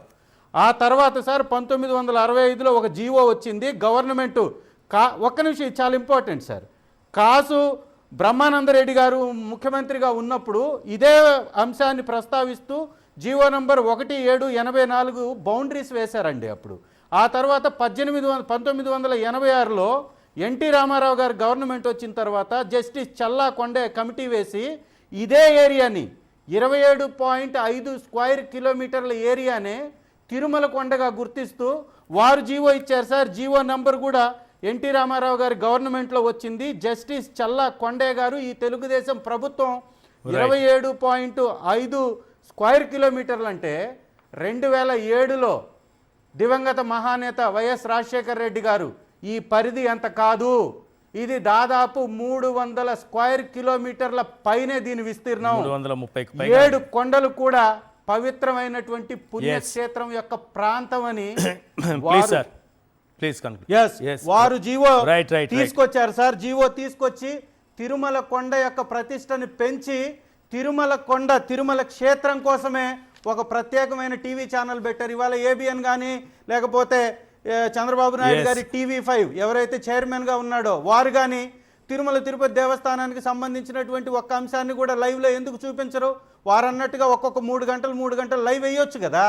ఆ తర్వాత సార్ 1965లో ఒక జీవో వచ్చింది. గవర్నమెంట్ ఒక్క నిమిషం, ఇది చాలా ఇంపార్టెంట్ సార్. కాసు బ్రహ్మానందరెడ్డి గారు ముఖ్యమంత్రిగా ఉన్నప్పుడు ఇదే అంశాన్ని ప్రస్తావిస్తూ జీవో నంబర్ 1784 బౌండరీస్ వేశారండి అప్పుడు. ఆ తర్వాత 1986లో ఎన్టీ రామారావు గారు గవర్నమెంట్ వచ్చిన తర్వాత జస్టిస్ చల్లా కొండే కమిటీ వేసి ఇదే ఏరియాని 27.5 స్క్వేర్ కిలోమీటర్ల ఏరియానే తిరుమల కొండగా గుర్తిస్తూ వారు జీవో ఇచ్చారు సార్. జీవో నంబర్ కూడా ఎన్టీ రామారావు గారి గవర్నమెంట్లో వచ్చింది. జస్టిస్ చల్లా కొండే గారు ఈ తెలుగుదేశం ప్రభుత్వం 27.5 స్క్వేర్ కిలోమీటర్లు అంటే 2007లో దివంగత మహానేత వైఎస్ రాజశేఖర రెడ్డి గారు ఈ పరిధి అంత కాదు, ఇది దాదాపు 300 స్క్వేర్ కిలోమీటర్ల పైనే దీని విస్తీర్ణం. 330కి 7 కొండలు కూడా పవిత్రమైనటువంటి పుణ్యక్షేత్రం యొక్క ప్రాంతం అని ప్లీజ్ సార్, ప్లీజ్ వారు జీవో Right. తీసుకొచ్చారు సార్. జీవో తీసుకొచ్చి తిరుమల కొండ యొక్క ప్రతిష్టని పెంచి తిరుమల క్షేత్రం కోసమే ఒక ప్రత్యేకమైన టీవీ ఛానల్ పెట్టారు. ఇవాళ ఏబిఎన్ కానీ లేకపోతే చంద్రబాబు నాయుడు గారి TV5 ఎవరైతే చైర్మన్గా ఉన్నాడో వారు కానీ తిరుమల తిరుపతి దేవస్థానానికి సంబంధించినటువంటి ఒక్క అంశాన్ని కూడా లైవ్లో ఎందుకు చూపించరు? వారు అన్నట్టుగా ఒక్కొక్క 3 గంటలు లైవ్ వేయొచ్చు కదా.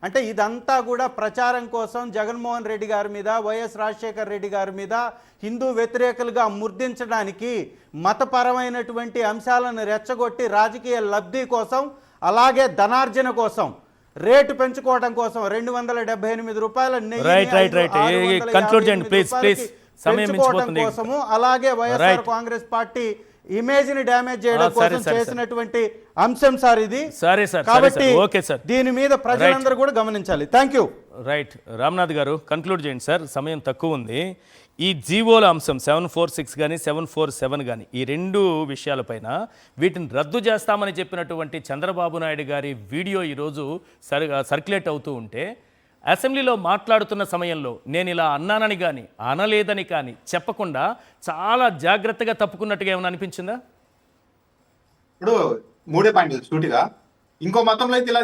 అంటే ఇదంతా కూడా ప్రచారం కోసం జగన్మోహన్ రెడ్డి గారి మీద, వైఎస్ రాజశేఖర రెడ్డి గారి మీద హిందూ వ్యతిరేకులుగా ముద్రించడానికి, మతపరమైనటువంటి అంశాలను రెచ్చగొట్టి రాజకీయ లబ్ధి కోసం, అలాగే ధనార్జన కోసం, రేటు పెంచుకోవడం కోసం 278 రూపాయల కోసము, అలాగే వైఎస్ఆర్ కాంగ్రెస్ పార్టీ ఇమేజ్ ని డ్యామేజ్ చేయడం కోసం చేసినటువంటి అంశం సార్ ఇది. కాబట్టి దీని మీద ప్రజలందరూ కూడా గమనించాలి. Thank you. రైట్, రామ్నాథ్ గారు కంక్లూడ్ చేయండి సార్, సమయం తక్కువ ఉంది. ఈ జీవోల అంశం 746 కానీ 747 కానీ ఈ 2 విషయాలపైన వీటిని రద్దు చేస్తామని చెప్పినటువంటి చంద్రబాబు నాయుడు గారి వీడియో ఈరోజు సర్క్యులేట్ అవుతూ ఉంటే అసెంబ్లీలో మాట్లాడుతున్న సమయంలో నేను ఇలా అన్నానని కానీ అనలేదని కానీ చెప్పకుండా చాలా జాగ్రత్తగా తప్పుకున్నట్టుగా ఏమైనా అనిపించిందా? ఇప్పుడు 3 పాయింట్లు సూటిగా, ఇంకో మతంలో అయితే ఇలా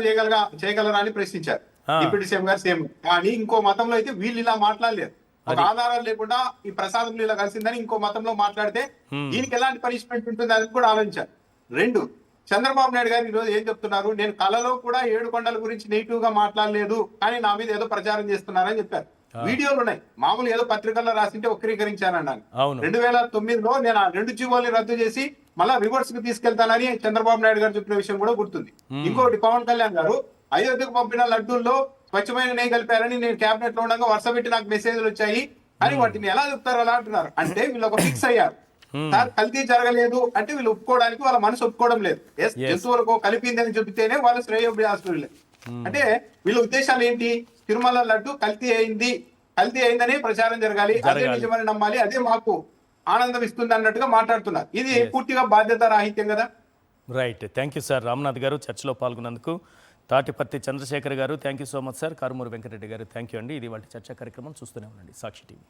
చేయగలరా అని ప్రశ్నించారు డిప్యూటీ సీఎం గారు. సేమ్ కానీ ఇంకో మతంలో అయితే వీళ్ళు ఇలా మాట్లాడలేరు. ఒక ఆధారాలు లేకుండా ఈ ప్రసాదంలో ఇలా కలిసిందని ఇంకో మతంలో మాట్లాడితే దీనికి ఎలాంటి పనిష్మెంట్ ఉంటుంది అని కూడా ఆలోచించారు. 2, చంద్రబాబు నాయుడు గారు ఈరోజు ఏం చెప్తున్నారు? నేను కళలో కూడా 7 కొండల గురించి నెగిటివ్ గా మాట్లాడలేదు, కానీ నా మీద ఏదో ప్రచారం చేస్తున్నారని చెప్పారు. వీడియోలు ఉన్నాయి, మామూలు ఏదో పత్రికల్లో రాసింటే వక్రీకరించానన్నాను. 2009లో నేను ఆ 2 జీవోల్ని రద్దు చేసి మళ్ళా రివర్స్ కి తీసుకెళ్తానని చంద్రబాబు నాయుడు గారు చెప్పిన విషయం కూడా గుర్తుంది. ఇంకోటి, పవన్ కళ్యాణ్ గారు అయోధ్యకు పంపిన లడ్డూల్లో స్వచ్ఛమైన నెయ్యి కలిపారని నేను క్యాబినెట్ లో ఉండగా వరుస పెట్టి నాకు మెసేజ్లు వచ్చాయి అని వాటిని ఎలా చెప్తారు అలా అంటున్నారు. అంటే వీళ్ళు ఒక ఫిక్స్ అయ్యారు, సార్ కల్తీ జరగలేదు అంటే వీళ్ళు ఒప్పుకోవడానికి వాళ్ళ మనసు ఒప్పుకోవడం లేదు. జంతువులకు కలిపిందని చెబితేనే వాళ్ళు శ్రేయోభిలాషులు. అంటే వీళ్ళ ఉద్దేశాలు ఏంటి? తిరుమల లడ్డు కల్తీ అయిందనే ప్రచారం జరగాలి, అదే నిజమని నమ్మాలి, అదే మాకు ఆనందం ఇస్తుంది అన్నట్టుగా మాట్లాడుతున్నారు. ఇది పూర్తిగా బాధ్యత రాహిత్యం కదా. Right, thank you sir. Ramnath garu చర్చలో పాల్గొన్నందుకు. Tatiparthi Chandrasekhar garu thank you so much sir. Karumuri Venkata Reddy garu thank you అండి. ఇది వాటి చర్చా కార్యక్రమం చూస్తూనే ఉండండి సాక్షి టీవీ.